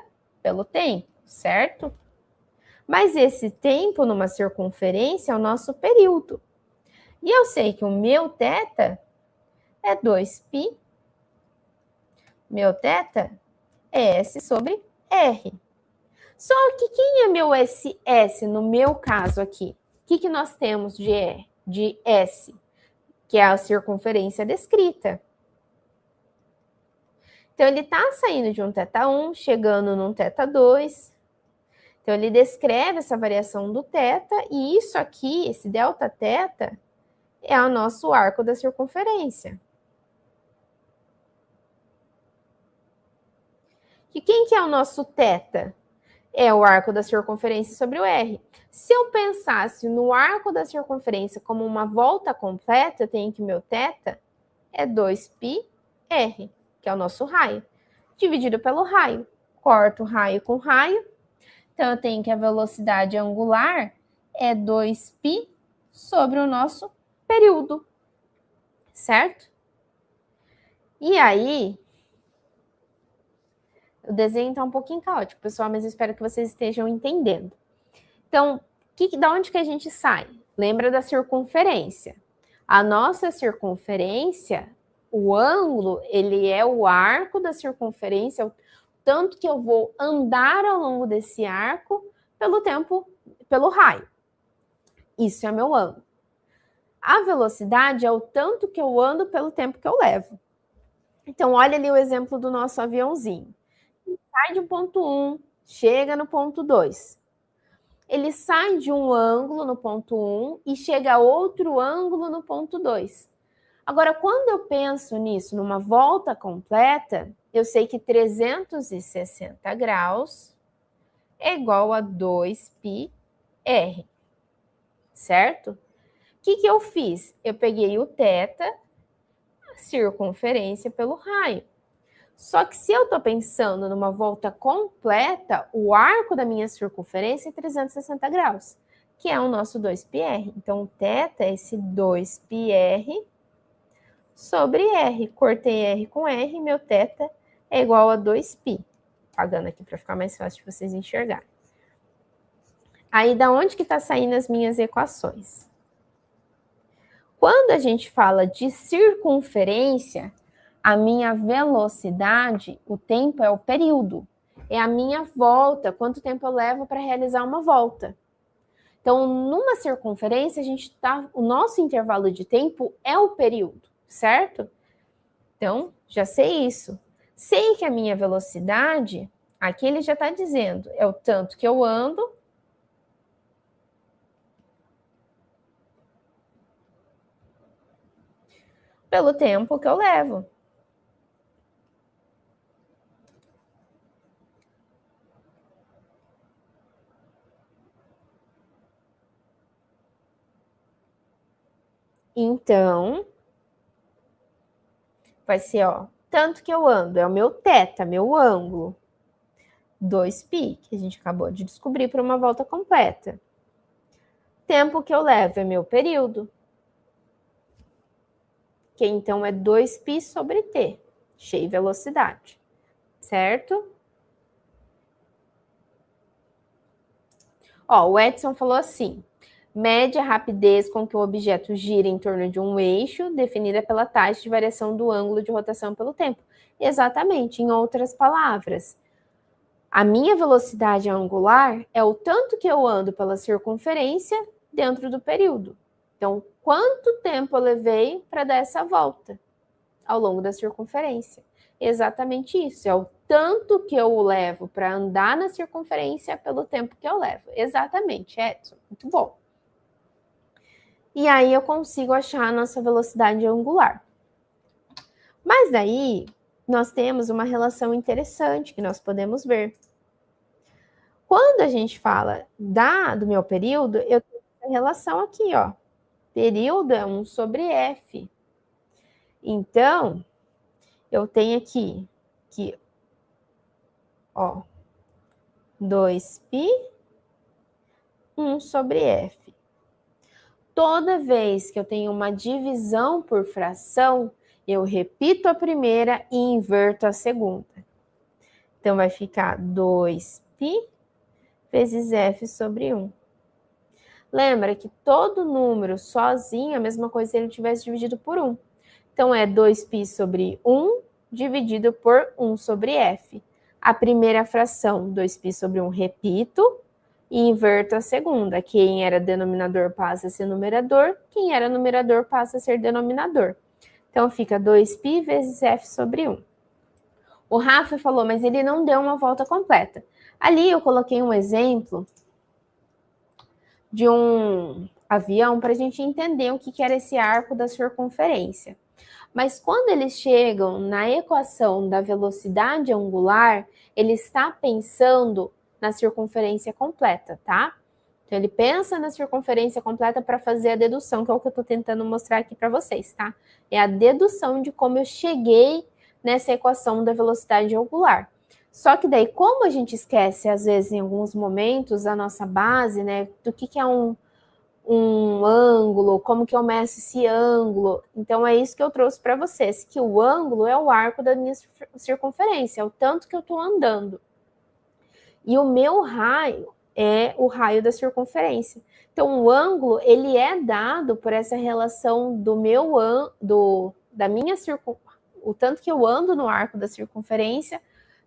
pelo tempo, certo? Mas esse tempo numa circunferência é o nosso período. E eu sei que o meu θ é 2π. Meu θ é S sobre R. Só que quem é meu SS no meu caso aqui? O que nós temos de S? Que é a circunferência descrita. Então, ele está saindo de um θ1, chegando num θ2. Então, ele descreve essa variação do θ, e isso aqui, esse Δθ, é o nosso arco da circunferência. E quem que é o nosso θ? É o arco da circunferência sobre o R. Se eu pensasse no arco da circunferência como uma volta completa, eu tenho que meu θ é 2πr, que é o nosso raio, dividido pelo raio. Corto raio com raio, então eu tenho que a velocidade angular é 2π sobre o nosso período, certo? E aí, o desenho está um pouquinho caótico, pessoal, mas eu espero que vocês estejam entendendo. Então, da onde que a gente sai? Lembra da circunferência. A nossa circunferência, o ângulo, ele é o arco da circunferência, o tanto que eu vou andar ao longo desse arco pelo raio. Isso é meu ângulo. A velocidade é o tanto que eu ando pelo tempo que eu levo. Então, olha ali o exemplo do nosso aviãozinho. Ele sai de um ponto 1, chega no ponto 2. Ele sai de um ângulo no ponto 1 e chega a outro ângulo no ponto 2. Agora, quando eu penso nisso, numa volta completa, eu sei que 360 graus é igual a 2πr, certo? O que eu fiz? Eu peguei o θ, a circunferência pelo raio. Só que se eu estou pensando numa volta completa, o arco da minha circunferência é 360 graus, que é o nosso 2πr. Então, o θ é esse 2πr sobre r. Cortei r com r, meu θ é igual a 2π. Apagando aqui para ficar mais fácil de vocês enxergarem. Aí, da onde que está saindo as minhas equações? Quando a gente fala de circunferência, a minha velocidade, o tempo é o período. É a minha volta, quanto tempo eu levo para realizar uma volta. Então, numa circunferência, o nosso intervalo de tempo é o período, certo? Então, já sei isso. Sei que a minha velocidade, aqui ele já está dizendo, é o tanto que eu ando pelo tempo que eu levo. Então, vai ser, ó, tanto que eu ando, é o meu θ, meu ângulo, 2π, que a gente acabou de descobrir para uma volta completa. Tempo que eu levo é meu período, que então é 2π sobre t, cheio de velocidade, certo? Ó, o Edson falou assim, mede a rapidez com que o objeto gira em torno de um eixo, definida pela taxa de variação do ângulo de rotação pelo tempo. Exatamente, em outras palavras, a minha velocidade angular é o tanto que eu ando pela circunferência dentro do período. Então, quanto tempo eu levei para dar essa volta ao longo da circunferência? Exatamente isso, é o tanto que eu levo para andar na circunferência pelo tempo que eu levo. Exatamente, Edson, muito bom. E aí eu consigo achar a nossa velocidade angular. Mas daí, nós temos uma relação interessante que nós podemos ver. Quando a gente fala do meu período, eu tenho essa relação aqui, ó. Período é 1 sobre f. Então, eu tenho aqui que, ó, 2π, 1 sobre f. Toda vez que eu tenho uma divisão por fração, eu repito a primeira e inverto a segunda. Então, vai ficar 2π vezes f sobre 1. Lembra que todo número sozinho é a mesma coisa se ele tivesse dividido por 1. Então, é 2π sobre 1 dividido por 1 sobre f. A primeira fração, 2π sobre 1, repito, e inverto a segunda. Quem era denominador passa a ser numerador, quem era numerador passa a ser denominador. Então, fica 2π vezes f sobre 1. O Rafa falou, mas ele não deu uma volta completa. Ali eu coloquei um exemplo de um avião para a gente entender o que era esse arco da circunferência. Mas quando eles chegam na equação da velocidade angular, ele está pensando na circunferência completa, tá? Então, ele pensa na circunferência completa para fazer a dedução, que é o que eu estou tentando mostrar aqui para vocês, tá? É a dedução de como eu cheguei nessa equação da velocidade angular. Só que daí, como a gente esquece, às vezes, em alguns momentos, a nossa base, né, do que é um ângulo, como que eu meço esse ângulo. Então, é isso que eu trouxe para vocês, que o ângulo é o arco da minha circunferência, é o tanto que eu estou andando. E o meu raio é o raio da circunferência. Então, o ângulo, ele é dado por essa relação da minha o tanto que eu ando no arco da circunferência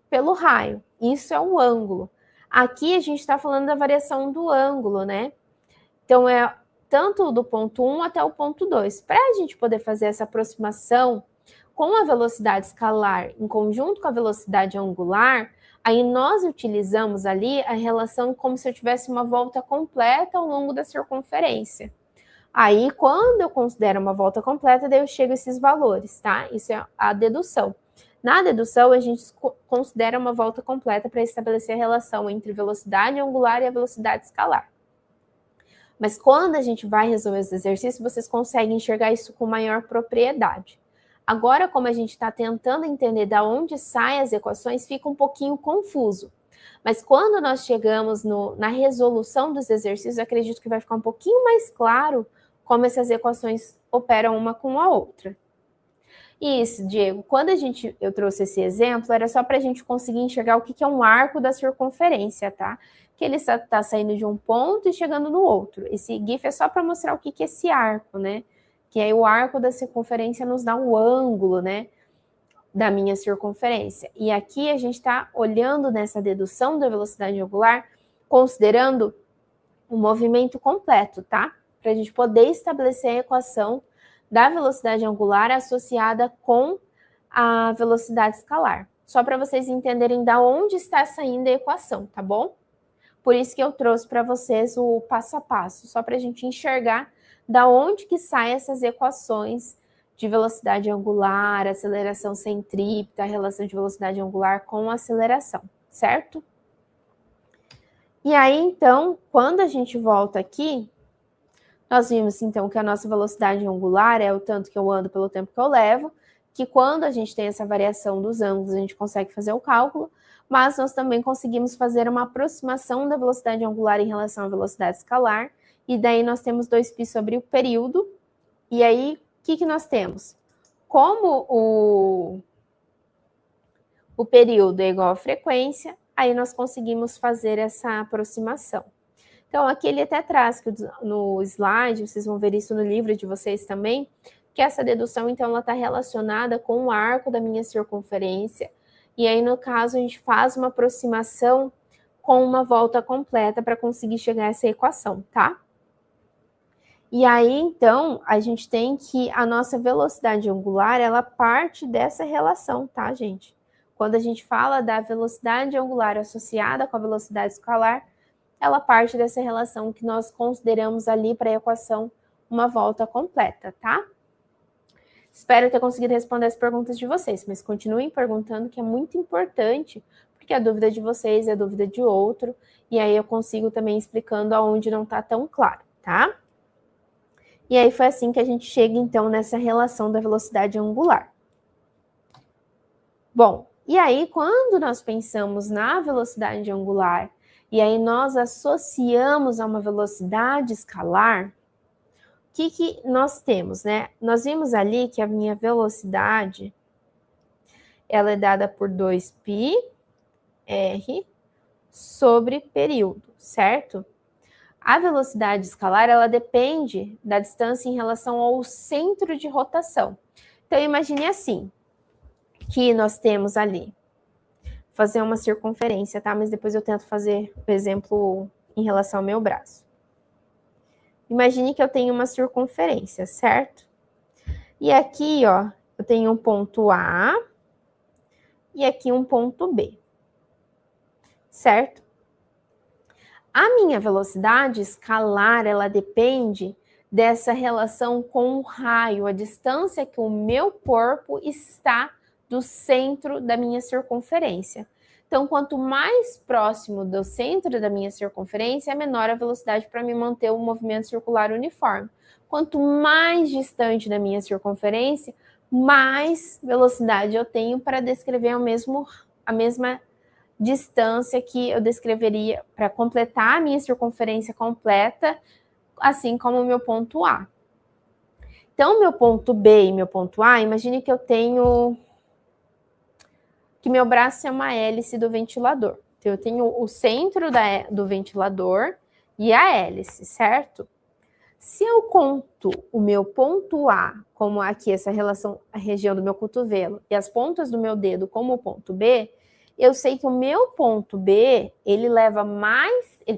pelo raio. Isso é o ângulo. Aqui a gente está falando da variação do ângulo, né? Então, é tanto do ponto 1 até o ponto 2. Para a gente poder fazer essa aproximação com a velocidade escalar em conjunto com a velocidade angular, aí nós utilizamos ali a relação como se eu tivesse uma volta completa ao longo da circunferência. Aí, quando eu considero uma volta completa, daí eu chego a esses valores, tá? Isso é a dedução. Na dedução, a gente considera uma volta completa para estabelecer a relação entre velocidade angular e a velocidade escalar. Mas quando a gente vai resolver esse exercício, vocês conseguem enxergar isso com maior propriedade. Agora, como a gente está tentando entender de onde saem as equações, fica um pouquinho confuso. Mas quando nós chegamos na resolução dos exercícios, acredito que vai ficar um pouquinho mais claro como essas equações operam uma com a outra. Isso, Diego, quando eu trouxe esse exemplo, era só para a gente conseguir enxergar o que é um arco da circunferência, tá? Que ele está saindo de um ponto e chegando no outro. Esse GIF é só para mostrar o que é esse arco, né? Que aí o arco da circunferência nos dá o ângulo, né? Da minha circunferência. E aqui a gente está olhando nessa dedução da velocidade angular, considerando o movimento completo, tá? Para a gente poder estabelecer a equação da velocidade angular associada com a velocidade escalar. Só para vocês entenderem da onde está saindo a equação, tá bom? Por isso que eu trouxe para vocês o passo a passo, só para a gente enxergar da onde que saem essas equações de velocidade angular, aceleração centrípeta, a relação de velocidade angular com aceleração, certo? E aí, então, quando a gente volta aqui, nós vimos, então, que a nossa velocidade angular é o tanto que eu ando pelo tempo que eu levo, que quando a gente tem essa variação dos ângulos, a gente consegue fazer o cálculo, mas nós também conseguimos fazer uma aproximação da velocidade angular em relação à velocidade escalar, e daí nós temos 2π sobre o período, e aí, o que nós temos? Como o período é igual à frequência, aí nós conseguimos fazer essa aproximação. Então, aqui ele até traz, que no slide, vocês vão ver isso no livro de vocês também, que essa dedução, então, ela está relacionada com o arco da minha circunferência, e aí, no caso, a gente faz uma aproximação com uma volta completa para conseguir chegar a essa equação, tá? E aí, então, a gente tem que a nossa velocidade angular, ela parte dessa relação, tá, gente? Quando a gente fala da velocidade angular associada com a velocidade escalar, ela parte dessa relação que nós consideramos ali para a equação uma volta completa, tá? Espero ter conseguido responder as perguntas de vocês, mas continuem perguntando, que é muito importante, porque a dúvida de vocês é a dúvida de outro, e aí eu consigo também explicando aonde não está tão claro, tá? E aí foi assim que a gente chega, então, nessa relação da velocidade angular. Bom, e aí quando nós pensamos na velocidade angular, e aí nós associamos a uma velocidade escalar, o que nós temos, né? Nós vimos ali que a minha velocidade, ela é dada por 2πr sobre período, certo? A velocidade escalar, ela depende da distância em relação ao centro de rotação. Então, imagine assim, que nós temos ali, fazer uma circunferência, tá? Mas depois eu tento fazer o exemplo em relação ao meu braço. Imagine que eu tenho uma circunferência, certo? E aqui, ó, eu tenho um ponto A e aqui um ponto B, certo? A minha velocidade escalar, ela depende dessa relação com o raio, a distância que o meu corpo está do centro da minha circunferência. Então, quanto mais próximo do centro da minha circunferência, menor a velocidade para me manter o movimento circular uniforme. Quanto mais distante da minha circunferência, mais velocidade eu tenho para descrever a mesma distância que eu descreveria para completar a minha circunferência completa, assim como o meu ponto A. Então, meu ponto B e meu ponto A, imagine que eu tenho que meu braço é uma hélice do ventilador. Então, eu tenho o centro do ventilador e a hélice, certo? Se eu conto o meu ponto A, como aqui essa relação, a região do meu cotovelo, e as pontas do meu dedo como o ponto B, eu sei que o meu ponto B, ele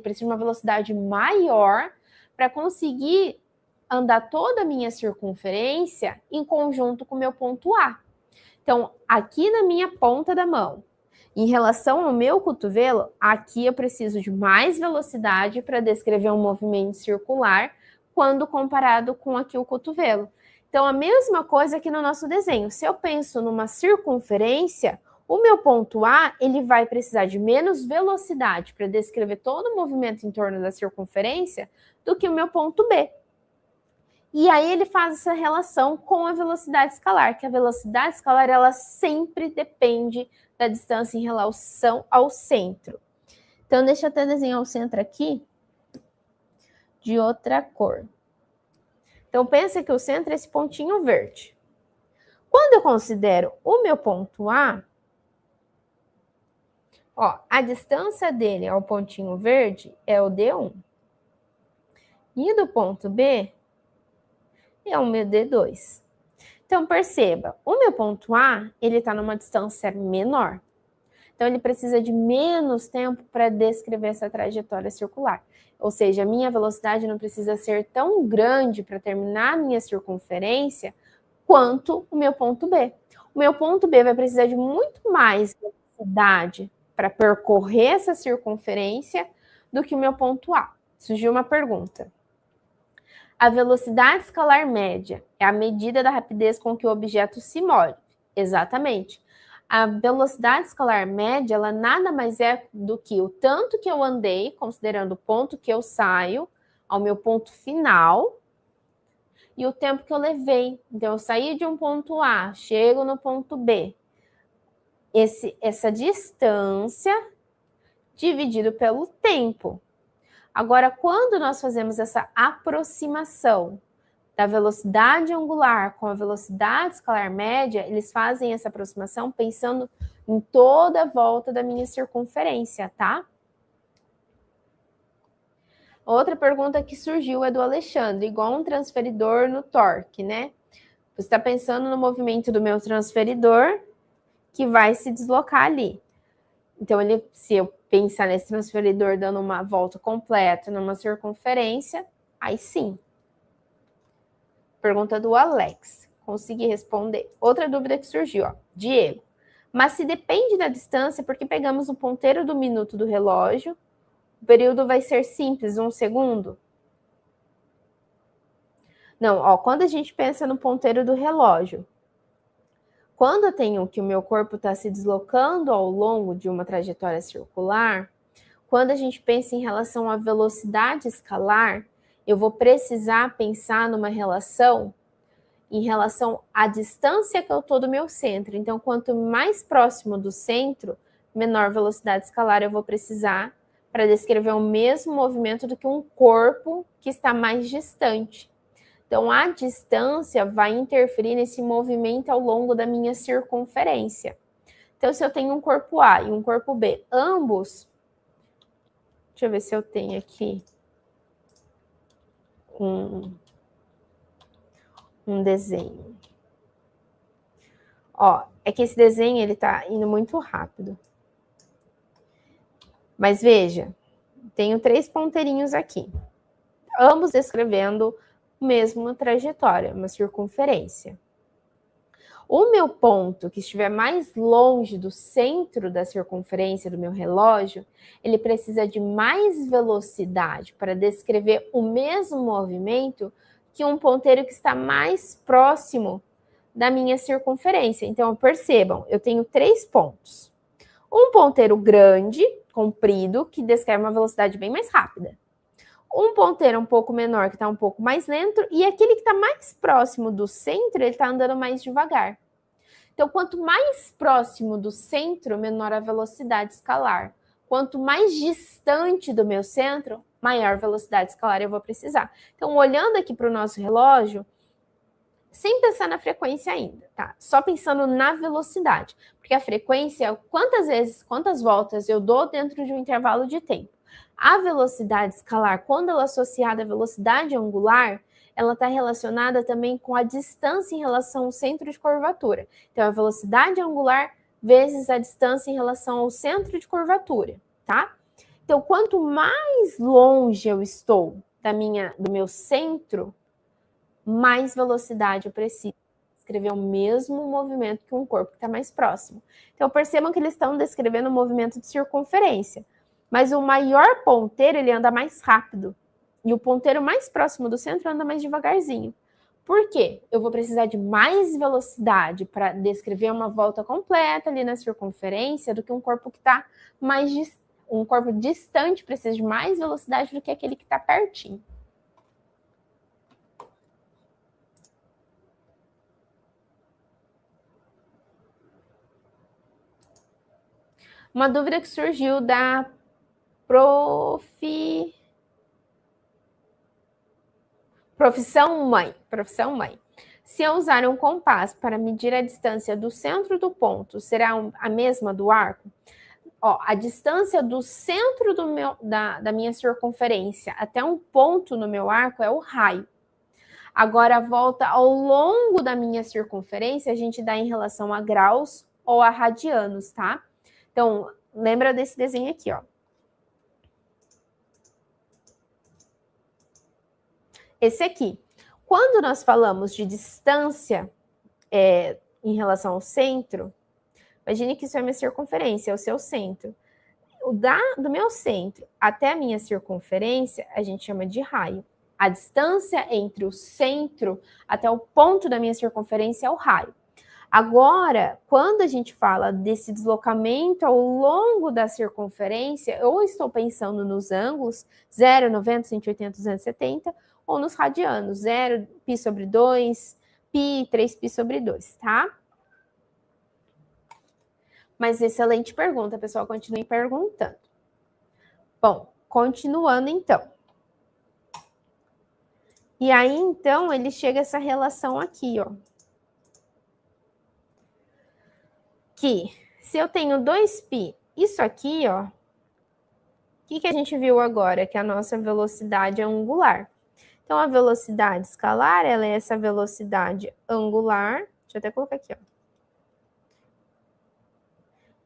precisa de uma velocidade maior para conseguir andar toda a minha circunferência em conjunto com o meu ponto A. Então, aqui na minha ponta da mão, em relação ao meu cotovelo, aqui eu preciso de mais velocidade para descrever um movimento circular quando comparado com aqui o cotovelo. Então, a mesma coisa aqui no nosso desenho. Se eu penso numa circunferência, o meu ponto A, ele vai precisar de menos velocidade para descrever todo o movimento em torno da circunferência do que o meu ponto B. E aí ele faz essa relação com a velocidade escalar, que a velocidade escalar ela sempre depende da distância em relação ao centro. Então, deixa eu até desenhar o centro aqui de outra cor. Então, pensa que o centro é esse pontinho verde. Quando eu considero o meu ponto A, ó, a distância dele ao pontinho verde é o D1. E do ponto B é o meu D2. Então, perceba, o meu ponto A, ele está numa distância menor. Então, ele precisa de menos tempo para descrever essa trajetória circular. Ou seja, a minha velocidade não precisa ser tão grande para terminar a minha circunferência quanto o meu ponto B. O meu ponto B vai precisar de muito mais velocidade para percorrer essa circunferência do que o meu ponto A. Surgiu uma pergunta. A velocidade escalar média é a medida da rapidez com que o objeto se move. Exatamente. A velocidade escalar média, ela nada mais é do que o tanto que eu andei, considerando o ponto que eu saio, ao meu ponto final, e o tempo que eu levei. Então, eu saí de um ponto A, chego no ponto B. Essa distância dividido pelo tempo. Agora, quando nós fazemos essa aproximação da velocidade angular com a velocidade escalar média, eles fazem essa aproximação pensando em toda a volta da minha circunferência, tá? Outra pergunta que surgiu é do Alexandre, igual um transferidor no torque, né? Você está pensando no movimento do meu transferidor que vai se deslocar ali. Então, se eu pensar nesse transferidor dando uma volta completa numa circunferência, aí sim. Pergunta do Alex. Consegui responder. Outra dúvida que surgiu, ó. Diego. Mas se depende da distância, porque pegamos o ponteiro do minuto do relógio, o período vai ser simples, 1 segundo? Não, ó, quando a gente pensa no ponteiro do relógio, quando eu tenho que o meu corpo está se deslocando ao longo de uma trajetória circular, quando a gente pensa em relação à velocidade escalar, eu vou precisar pensar numa relação em relação à distância que eu estou do meu centro. Então, quanto mais próximo do centro, menor velocidade escalar eu vou precisar para descrever o mesmo movimento do que um corpo que está mais distante. Então, a distância vai interferir nesse movimento ao longo da minha circunferência. Então, se eu tenho um corpo A e um corpo B, ambos... Deixa eu ver se eu tenho aqui um desenho. Ó, é que esse desenho, ele tá indo muito rápido. Mas veja, tenho 3 ponteirinhos aqui. Ambos descrevendo a mesma trajetória, uma circunferência. O meu ponto que estiver mais longe do centro da circunferência do meu relógio, ele precisa de mais velocidade para descrever o mesmo movimento que um ponteiro que está mais próximo da minha circunferência. Então, percebam, eu tenho 3 pontos. Um ponteiro grande, comprido, que descreve uma velocidade bem mais rápida. Um ponteiro um pouco menor, que está um pouco mais lento, e aquele que está mais próximo do centro, ele está andando mais devagar. Então, quanto mais próximo do centro, menor a velocidade escalar. Quanto mais distante do meu centro, maior velocidade escalar eu vou precisar. Então, olhando aqui para o nosso relógio, sem pensar na frequência ainda, tá? Só pensando na velocidade, porque a frequência é quantas voltas eu dou dentro de um intervalo de tempo. A velocidade escalar, quando ela é associada à velocidade angular, ela está relacionada também com a distância em relação ao centro de curvatura. Então, a velocidade angular vezes a distância em relação ao centro de curvatura, tá? Então, quanto mais longe eu estou do meu centro, mais velocidade eu preciso descrever o mesmo movimento que um corpo que está mais próximo. Então, percebam que eles estão descrevendo o movimento de circunferência. Mas o maior ponteiro, ele anda mais rápido. E o ponteiro mais próximo do centro anda mais devagarzinho. Por quê? Eu vou precisar de mais velocidade para descrever uma volta completa ali na circunferência do que um corpo que está mais... Um corpo distante precisa de mais velocidade do que aquele que está pertinho. Uma dúvida que surgiu da profissão mãe. Se eu usar um compasso para medir a distância do centro do ponto, será a mesma do arco? Ó, a distância do centro da minha circunferência até um ponto no meu arco é o raio. Agora, a volta ao longo da minha circunferência, a gente dá em relação a graus ou a radianos, tá? Então, lembra desse desenho aqui, ó. Esse aqui. Quando nós falamos de distância em relação ao centro, imagine que isso é a minha circunferência, é o seu centro. Do meu centro até a minha circunferência, a gente chama de raio. A distância entre o centro até o ponto da minha circunferência é o raio. Agora, quando a gente fala desse deslocamento ao longo da circunferência, eu estou pensando nos ângulos 0, 90, 180, 270, ou nos radianos, 0, π sobre 2, π, 3π sobre 2, tá? Mas excelente pergunta, pessoal, continue perguntando. Bom, continuando então. E aí, então, ele chega a essa relação aqui, ó. Que se eu tenho 2π, isso aqui, ó, o que a gente viu agora? Que a nossa velocidade angular. Então, a velocidade escalar, ela é essa velocidade angular. Deixa eu até colocar aqui, ó.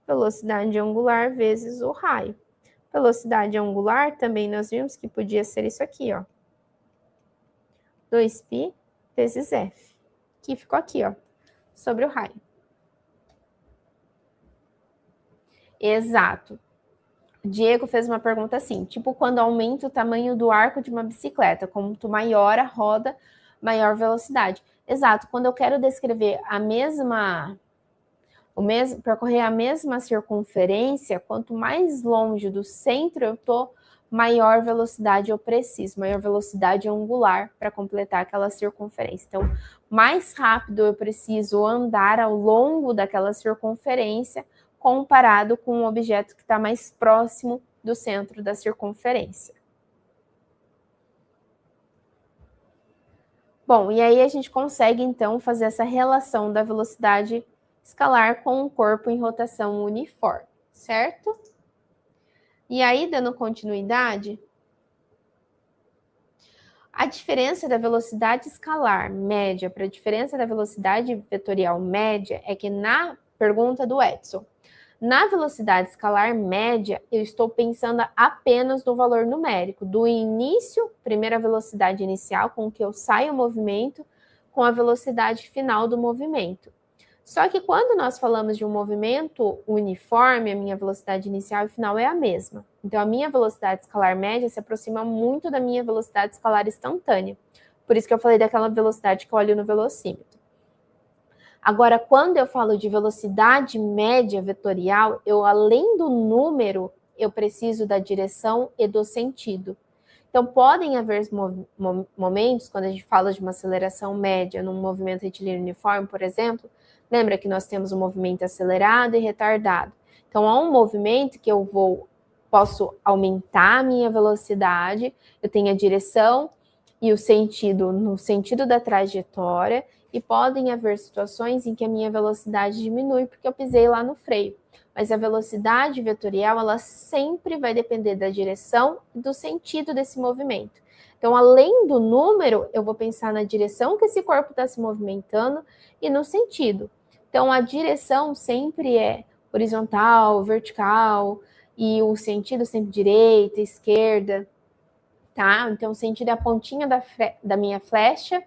Velocidade angular vezes o raio. Velocidade angular, também nós vimos que podia ser isso aqui, ó. 2π vezes f. Que ficou aqui, ó, sobre o raio. Exato. O Diego fez uma pergunta assim, tipo quando aumenta o tamanho do arco de uma bicicleta, quanto maior a roda, maior velocidade. Exato, quando eu quero descrever percorrer a mesma circunferência, quanto mais longe do centro eu tô, maior velocidade eu preciso, maior velocidade angular para completar aquela circunferência. Então, mais rápido eu preciso andar ao longo daquela circunferência, comparado com um objeto que está mais próximo do centro da circunferência. Bom, e aí a gente consegue, então, fazer essa relação da velocidade escalar com um corpo em rotação uniforme, certo? E aí, dando continuidade, a diferença da velocidade escalar média para a diferença da velocidade vetorial média é que na pergunta do Edson, na velocidade escalar média, eu estou pensando apenas no valor numérico, do início, primeira velocidade inicial com que eu saio o movimento, com a velocidade final do movimento. Só que quando nós falamos de um movimento uniforme, a minha velocidade inicial e final é a mesma. Então, a minha velocidade escalar média se aproxima muito da minha velocidade escalar instantânea. Por isso que eu falei daquela velocidade que eu olho no velocímetro. Agora, quando eu falo de velocidade média vetorial, além do número, eu preciso da direção e do sentido. Então, podem haver momentos, quando a gente fala de uma aceleração média num movimento retilíneo uniforme, por exemplo, lembra que nós temos um movimento acelerado e retardado. Então, há um movimento que posso aumentar a minha velocidade, eu tenho a direção e o sentido no sentido da trajetória, e podem haver situações em que a minha velocidade diminui porque eu pisei lá no freio. Mas a velocidade vetorial, ela sempre vai depender da direção e do sentido desse movimento. Então, além do número, eu vou pensar na direção que esse corpo está se movimentando e no sentido. Então, a direção sempre é horizontal, vertical, e o sentido sempre direita, esquerda, tá? Então, o sentido é a pontinha da minha flecha,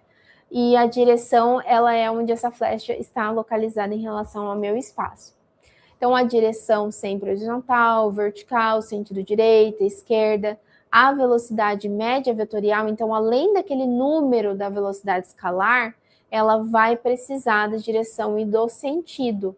e a direção, ela é onde essa flecha está localizada em relação ao meu espaço. Então, a direção sempre horizontal, vertical, sentido direita, esquerda. A velocidade média vetorial, então, além daquele número da velocidade escalar, ela vai precisar da direção e do sentido.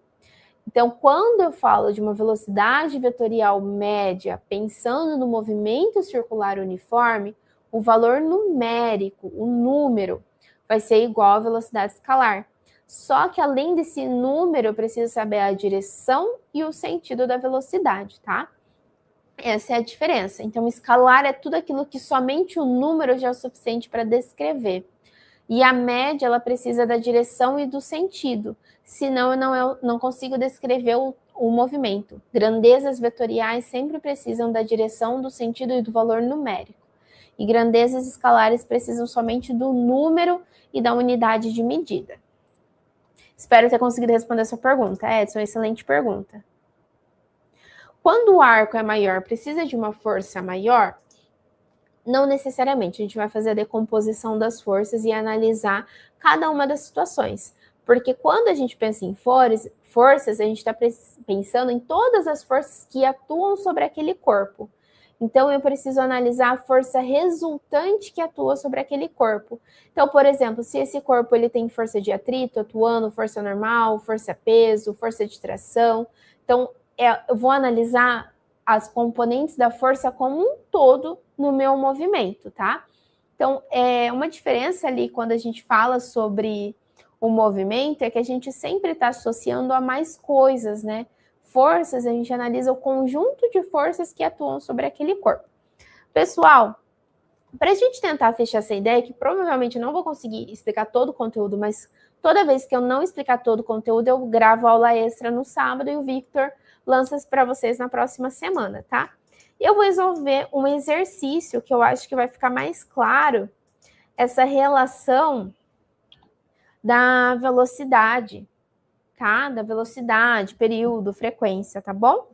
Então, quando eu falo de uma velocidade vetorial média, pensando no movimento circular uniforme, o valor numérico, o número, vai ser igual à velocidade escalar. Só que além desse número, eu preciso saber a direção e o sentido da velocidade, tá? Essa é a diferença. Então, escalar é tudo aquilo que somente o número já é o suficiente para descrever. E a média, ela precisa da direção e do sentido. Senão, eu não consigo descrever o movimento. Grandezas vetoriais sempre precisam da direção, do sentido e do valor numérico. E grandezas escalares precisam somente do número e da unidade de medida. Espero ter conseguido responder a sua pergunta, Edson. Excelente pergunta. Quando o arco é maior, precisa de uma força maior? Não necessariamente. A gente vai fazer a decomposição das forças e analisar cada uma das situações. Porque quando a gente pensa em forças, a gente está pensando em todas as forças que atuam sobre aquele corpo. Então, eu preciso analisar a força resultante que atua sobre aquele corpo. Então, por exemplo, se esse corpo ele tem força de atrito atuando, força normal, força peso, força de tração. Então, eu vou analisar as componentes da força como um todo no meu movimento, tá? Então, uma diferença ali quando a gente fala sobre o movimento é que a gente sempre está associando a mais coisas, né? Forças, a gente analisa o conjunto de forças que atuam sobre aquele corpo. Pessoal, para a gente tentar fechar essa ideia, que provavelmente eu não vou conseguir explicar todo o conteúdo, mas toda vez que eu não explicar todo o conteúdo, eu gravo aula extra no sábado e o Victor lança para vocês na próxima semana, tá? Eu vou resolver um exercício que eu acho que vai ficar mais claro essa relação da velocidade, tá? Da velocidade, período, frequência, tá bom?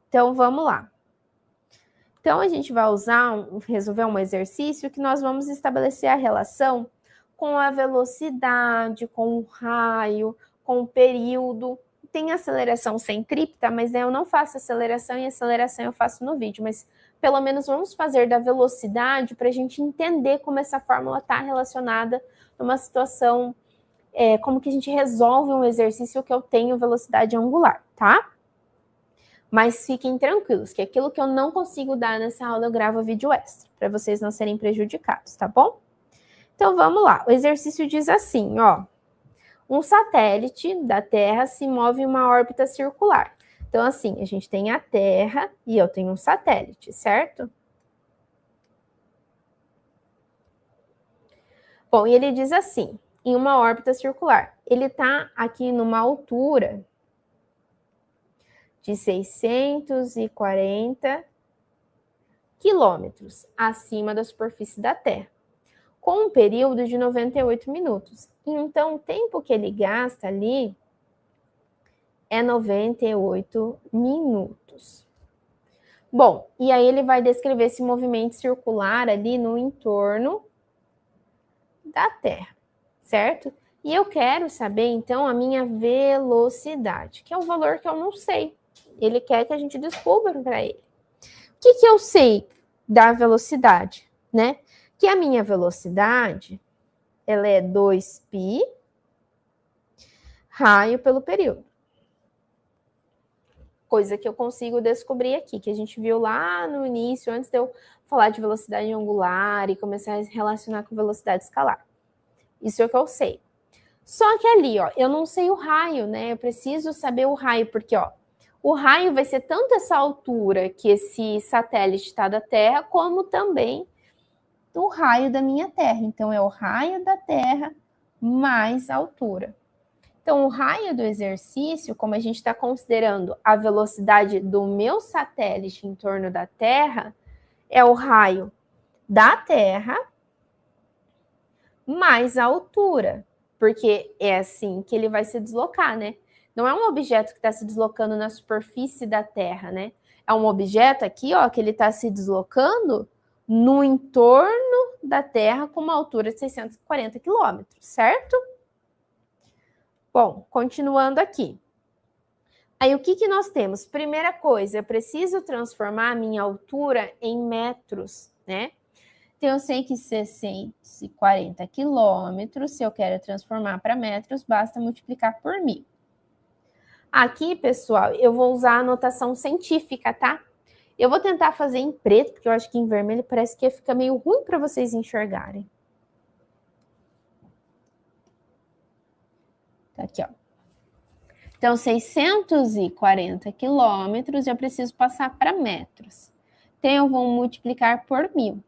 Então, vamos lá. Então, a gente vai resolver um exercício que nós vamos estabelecer a relação com a velocidade, com o raio, com o período. Tem aceleração centrípeta, mas eu não faço aceleração e aceleração eu faço no vídeo, mas pelo menos vamos fazer da velocidade para a gente entender como essa fórmula está relacionada numa situação, como que a gente resolve um exercício que eu tenho velocidade angular, tá? Mas fiquem tranquilos, que aquilo que eu não consigo dar nessa aula eu gravo vídeo extra, para vocês não serem prejudicados, tá bom? Então, vamos lá. O exercício diz assim, ó. Um satélite da Terra se move em uma órbita circular. Então, assim, a gente tem a Terra e eu tenho um satélite, certo? Bom, e ele diz assim, em uma órbita circular. Ele está aqui numa altura de 640 quilômetros acima da superfície da Terra, com um período de 98 minutos. Então, o tempo que ele gasta ali é 98 minutos. Bom, e aí ele vai descrever esse movimento circular ali no entorno da Terra, certo? E eu quero saber, então, a minha velocidade, que é um valor que eu não sei. Ele quer que a gente descubra para ele. O que eu sei da velocidade, né? Que a minha velocidade, ela é 2π raio pelo período. Coisa que eu consigo descobrir aqui, que a gente viu lá no início, antes de eu falar de velocidade angular e começar a relacionar com velocidade escalar. Isso é o que eu sei. Só que ali, ó, eu não sei o raio, né? Eu preciso saber o raio, porque, ó, o raio vai ser tanto essa altura que esse satélite está da Terra, como também o raio da minha Terra. Então, é o raio da Terra mais a altura. Então, o raio do exercício, como a gente está considerando a velocidade do meu satélite em torno da Terra, é o raio da Terra mais a altura, porque é assim que ele vai se deslocar, né? Não é um objeto que está se deslocando na superfície da Terra, né? É um objeto aqui, ó, que ele está se deslocando no entorno da Terra com uma altura de 640 quilômetros, certo? Bom, continuando aqui. Aí, o que nós temos? Primeira coisa, eu preciso transformar a minha altura em metros, né? Então, eu sei que 640 quilômetros, se eu quero transformar para metros, basta multiplicar por 1.000. Aqui, pessoal, eu vou usar a notação científica, tá? Eu vou tentar fazer em preto, porque eu acho que em vermelho parece que fica meio ruim para vocês enxergarem. Tá aqui, ó. Então, 640 quilômetros, eu preciso passar para metros. Então, eu vou multiplicar por 1.000.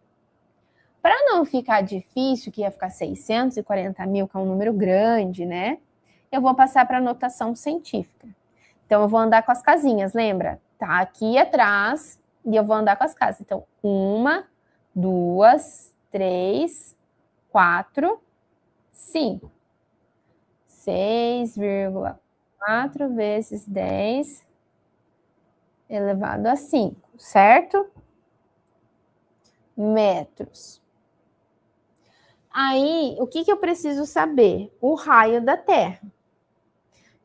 Para não ficar difícil, que ia ficar 640.000, que é um número grande, né? Eu vou passar para a notação científica. Então, eu vou andar com as casinhas, lembra? Tá aqui atrás e eu vou andar com as casas. Então, 1, 2, 3, 4, 5. 6,4 vezes 10 elevado a 5, certo? Metros. Aí, o que eu preciso saber? O raio da Terra.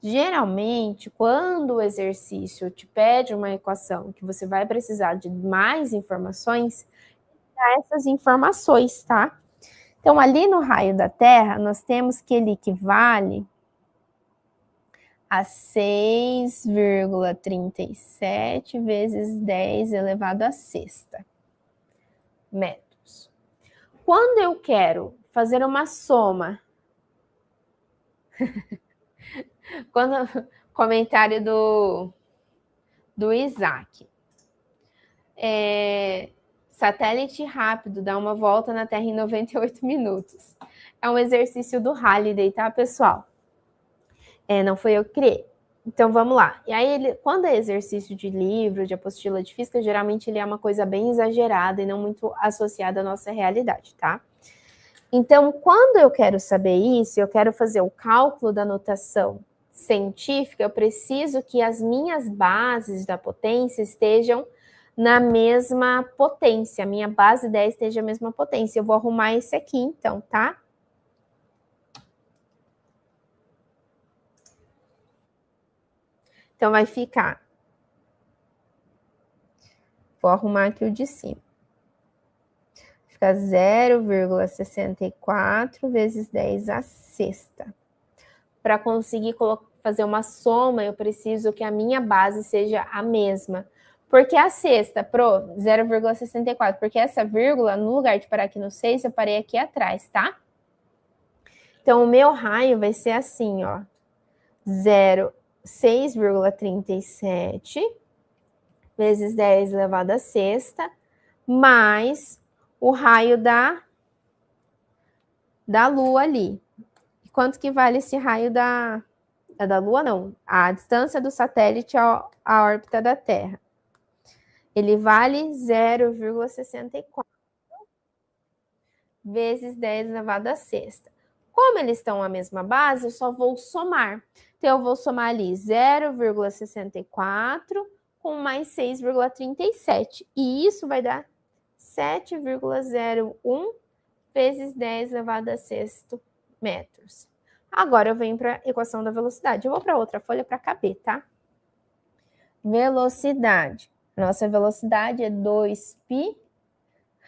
Geralmente, quando o exercício te pede uma equação que você vai precisar de mais informações, dá essas informações, tá? Então, ali no raio da Terra, nós temos que ele equivale a 6,37 vezes 10 elevado a sexta metros. Quando eu quero fazer uma soma, comentário do Isaac, satélite rápido dá uma volta na Terra em 98 minutos. É um exercício do Halliday, tá, pessoal? Não foi eu que criei. Então, vamos lá. E aí, quando é exercício de livro, de apostila de física, geralmente ele é uma coisa bem exagerada e não muito associada à nossa realidade, tá? Então, quando eu quero saber isso, eu quero fazer o cálculo da notação científica, eu preciso que as minhas bases da potência estejam na mesma potência. A minha base 10 esteja a mesma potência. Eu vou arrumar esse aqui, então, tá? Então, vai ficar... Vou arrumar aqui o de cima. Fica 0,64 vezes 10 a sexta. Para conseguir fazer uma soma, eu preciso que a minha base seja a mesma. Porque a sexta, 0,64, porque essa vírgula, no lugar de parar aqui no 6, eu parei aqui atrás, tá? Então, o meu raio vai ser assim, ó. 6,37 vezes 10 elevado a sexta, mais o raio da Lua ali. E quanto que vale esse raio da Lua? Não, a distância do satélite à órbita da Terra. Ele vale 0,64 vezes 10 elevado a sexta. Como eles estão a mesma base, eu só vou somar. Então, eu vou somar ali 0,64 com mais 6,37. E isso vai dar 7,01 vezes 10 elevado a sexto metros. Agora eu venho para a equação da velocidade. Eu vou para outra folha para caber, tá? Velocidade. Nossa velocidade é 2π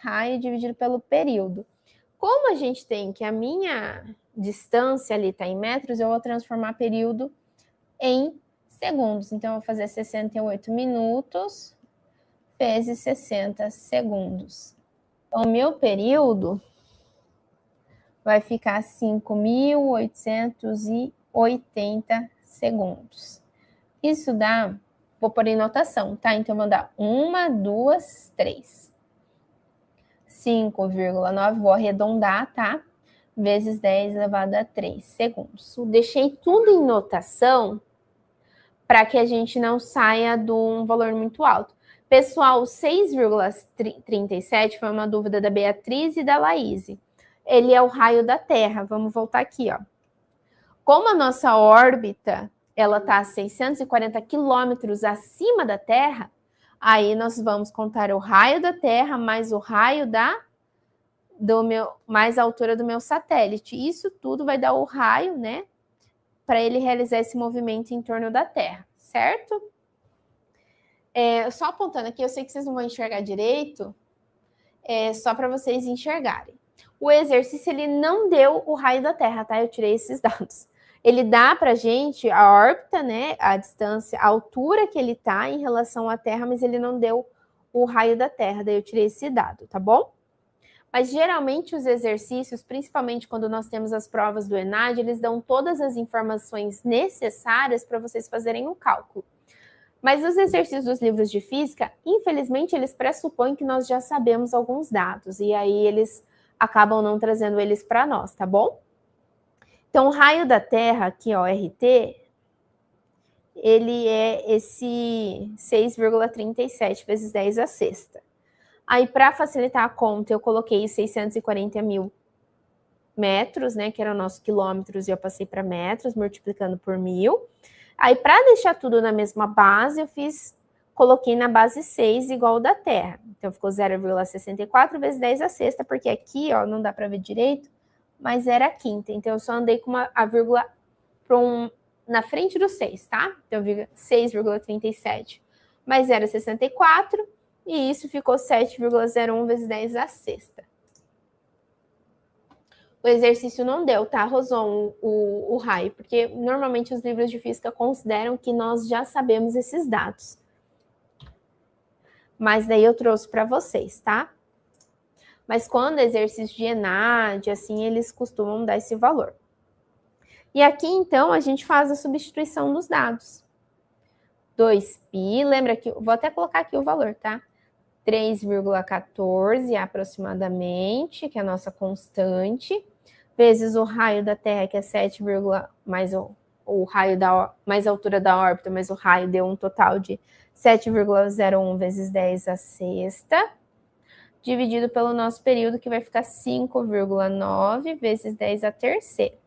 raio dividido pelo período. Como a gente tem que a minha distância ali está em metros, eu vou transformar período em segundos. Então, eu vou fazer 68 minutos vezes 60 segundos. Então, o meu período vai ficar 5.880 segundos. Isso dá, vou pôr em notação, tá? Então, eu vou dar 1, 2, 3. 5,9, vou arredondar, tá? Vezes 10 elevado a 3 segundos. Deixei tudo em notação para que a gente não saia de um valor muito alto. Pessoal, 6,37 foi uma dúvida da Beatriz e da Laís. Ele é o raio da Terra. Vamos voltar aqui, ó. Como a nossa órbita, ela está a 640 quilômetros acima da Terra, aí nós vamos contar o raio da Terra mais o raio mais a altura do meu satélite. Isso tudo vai dar o raio, né? Para ele realizar esse movimento em torno da Terra, certo? Só apontando aqui, eu sei que vocês não vão enxergar direito, só para vocês enxergarem. O exercício, ele não deu o raio da Terra, tá? Eu tirei esses dados. Ele dá para a gente a órbita, né? A distância, a altura que ele tá em relação à Terra, mas ele não deu o raio da Terra, daí eu tirei esse dado, tá bom? Mas geralmente os exercícios, principalmente quando nós temos as provas do ENAD, eles dão todas as informações necessárias para vocês fazerem o cálculo. Mas os exercícios dos livros de física, infelizmente, eles pressupõem que nós já sabemos alguns dados, e aí eles acabam não trazendo eles para nós, tá bom? Então, o raio da Terra, aqui, ó, RT, ele é esse 6,37 vezes 10 a sexta. Aí, para facilitar a conta, eu coloquei 640 mil metros, né, que eram nossos quilômetros, e eu passei para metros, multiplicando por 1.000. Aí, para deixar tudo na mesma base, coloquei na base 6 igual ao da Terra. Então, ficou 0,64 vezes 10 a sexta, porque aqui, ó, não dá para ver direito, mas era a quinta. Então, eu só andei com a vírgula na frente do 6, tá? Então, 6,37 mais 0,64, e isso ficou 7,01 vezes 10 a sexta. O exercício não deu, tá, Roson, o raio, porque normalmente os livros de física consideram que nós já sabemos esses dados. Mas daí eu trouxe para vocês, tá? Mas quando é exercício de ENAD, assim, eles costumam dar esse valor. E aqui, então, a gente faz a substituição dos dados. 2π, lembra que, vou até colocar aqui o valor, tá? 3,14 aproximadamente, que é a nossa constante, vezes o raio da Terra, que é 7, mais o raio mais a altura da órbita, mas o raio deu um total de 7,01 vezes 10 a sexta, dividido pelo nosso período, que vai ficar 5,9 vezes 10 a terceira.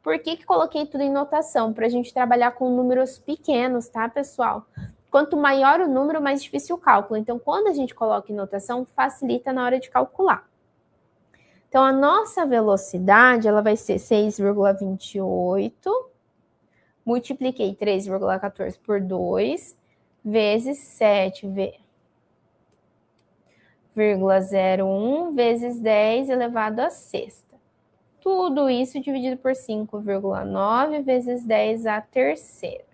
Por que coloquei tudo em notação? Para a gente trabalhar com números pequenos, tá, pessoal? Quanto maior o número, mais difícil o cálculo. Então, quando a gente coloca em notação, facilita na hora de calcular. Então, a nossa velocidade, ela vai ser 6,28, multipliquei 3,14 por 2, vezes 7,01 vezes 10 elevado à sexta. Tudo isso dividido por 5,9 vezes 10 à terceira.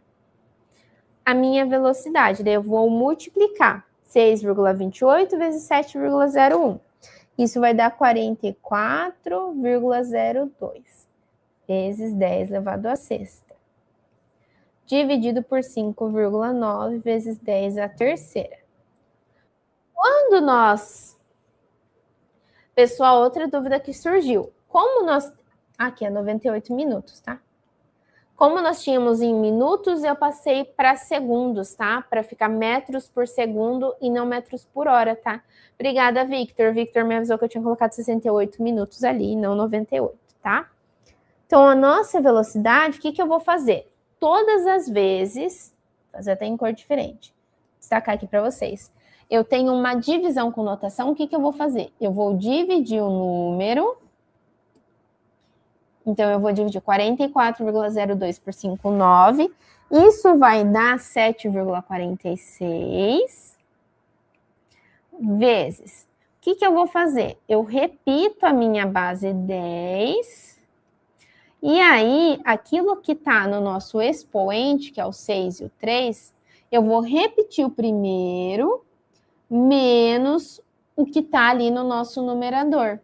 A minha velocidade, daí eu vou multiplicar 6,28 vezes 7,01. Isso vai dar 44,02 vezes 10 elevado à sexta. Dividido por 5,9 vezes 10 à terceira. Quando nós... Pessoal, outra dúvida que surgiu. Como nós... Aqui é 98 minutos, tá? Como nós tínhamos em minutos, eu passei para segundos, tá? Para ficar metros por segundo e não metros por hora, tá? Obrigada, Victor. Victor me avisou que eu tinha colocado 68 minutos ali, não 98, tá? Então, a nossa velocidade, o que eu vou fazer? Todas as vezes, vou fazer até em cor diferente, vou destacar aqui para vocês. Eu tenho uma divisão com notação, o que eu vou fazer? Eu vou dividir o número... Então, eu vou dividir 44,02 por 5,9. Isso vai dar 7,46 vezes. O que eu vou fazer? Eu repito a minha base 10 E aí, aquilo que está no nosso expoente, que é o 6 e o 3, eu vou repetir o primeiro, menos o que está ali no nosso numerador.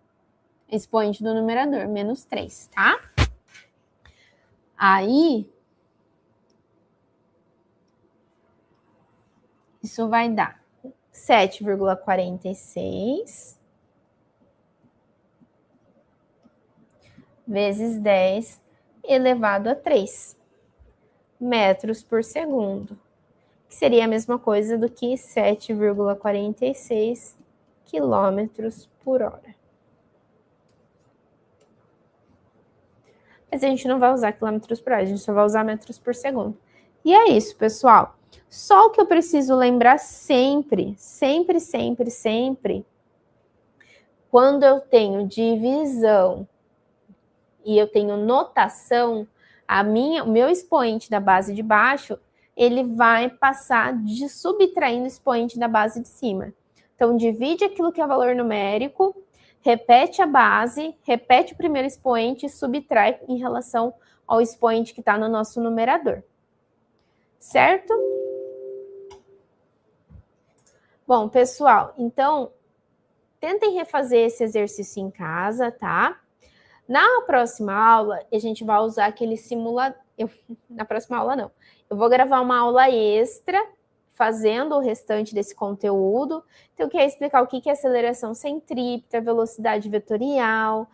Expoente do numerador, menos 3, tá? Aí, isso vai dar 7,46 vezes 10 elevado a 3 metros por segundo, que seria a mesma coisa do que 7,46 quilômetros por hora. Mas a gente não vai usar quilômetros por hora, a gente só vai usar metros por segundo. E é isso, pessoal. Só o que eu preciso lembrar sempre, quando eu tenho divisão e eu tenho notação, o meu expoente da base de baixo, ele vai passar de subtraindo o expoente da base de cima. Então, divide aquilo que é valor numérico, repete a base, repete o primeiro expoente e subtrai em relação ao expoente que está no nosso numerador. Certo? Bom, pessoal, então, tentem refazer esse exercício em casa, tá? Na próxima aula, a gente vai usar aquele simulador. Na próxima aula, não. Eu vou gravar uma aula extra fazendo o restante desse conteúdo. Então, eu quero explicar o que é aceleração centrípeta, velocidade vetorial,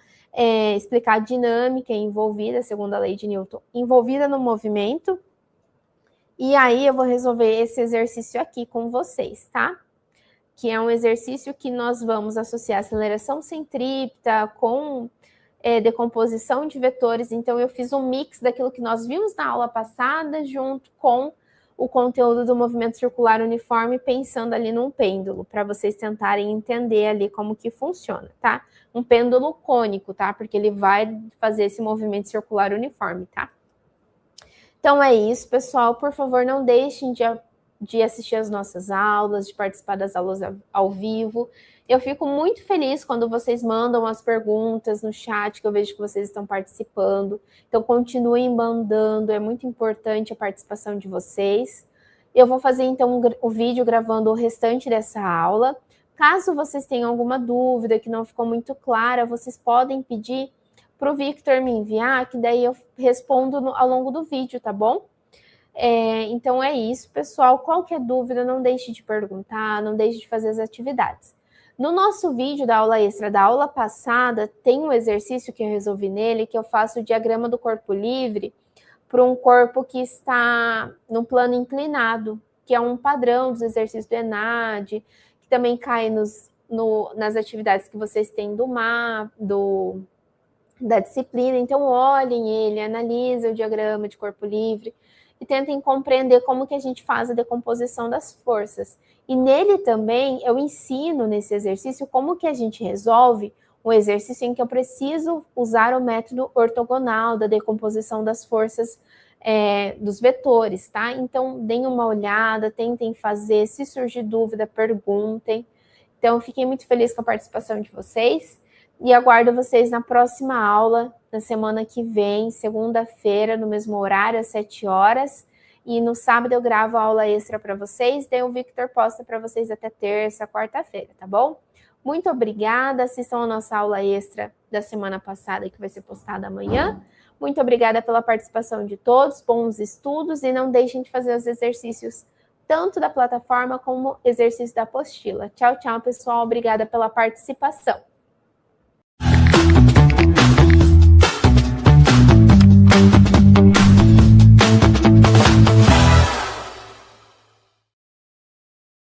explicar a dinâmica envolvida, segundo a lei de Newton, envolvida no movimento. E aí, eu vou resolver esse exercício aqui com vocês, tá? Que é um exercício que nós vamos associar aceleração centrípeta com decomposição de vetores. Então, eu fiz um mix daquilo que nós vimos na aula passada, junto com o conteúdo do movimento circular uniforme, pensando ali num pêndulo, para vocês tentarem entender ali como que funciona, tá? Um pêndulo cônico, tá? Porque ele vai fazer esse movimento circular uniforme, tá? Então, é isso, pessoal. Por favor, não deixem de assistir as nossas aulas, de participar das aulas ao vivo. Eu fico muito feliz quando vocês mandam as perguntas no chat, que eu vejo que vocês estão participando. Então, continuem mandando, é muito importante a participação de vocês. Eu vou fazer, então, o vídeo gravando o restante dessa aula. Caso vocês tenham alguma dúvida que não ficou muito clara, vocês podem pedir para o Victor me enviar, que daí eu respondo ao longo do vídeo, tá bom? Então é isso, pessoal. Qualquer dúvida, não deixe de perguntar, não deixe de fazer as atividades. No nosso vídeo da aula extra da aula passada, tem um exercício que eu resolvi nele, que eu faço o diagrama do corpo livre para um corpo que está no plano inclinado, que é um padrão dos exercícios do ENAD, que também cai nas atividades que vocês têm da disciplina. Então, olhem ele, analisem o diagrama de corpo livre e tentem compreender como que a gente faz a decomposição das forças. E nele também eu ensino, nesse exercício, como que a gente resolve um exercício em que eu preciso usar o método ortogonal da decomposição das forças dos vetores, tá? Então, deem uma olhada, tentem fazer, se surgir dúvida, perguntem. Então, fiquei muito feliz com a participação de vocês e aguardo vocês na próxima aula, na semana que vem, segunda-feira, no mesmo horário, às 7 horas. E no sábado eu gravo a aula extra para vocês, daí o Victor posta para vocês até terça, quarta-feira, tá bom? Muito obrigada, assistam a nossa aula extra da semana passada, que vai ser postada amanhã. Muito obrigada pela participação de todos, bons estudos, e não deixem de fazer os exercícios tanto da plataforma como exercício da apostila. Tchau, tchau, pessoal, obrigada pela participação.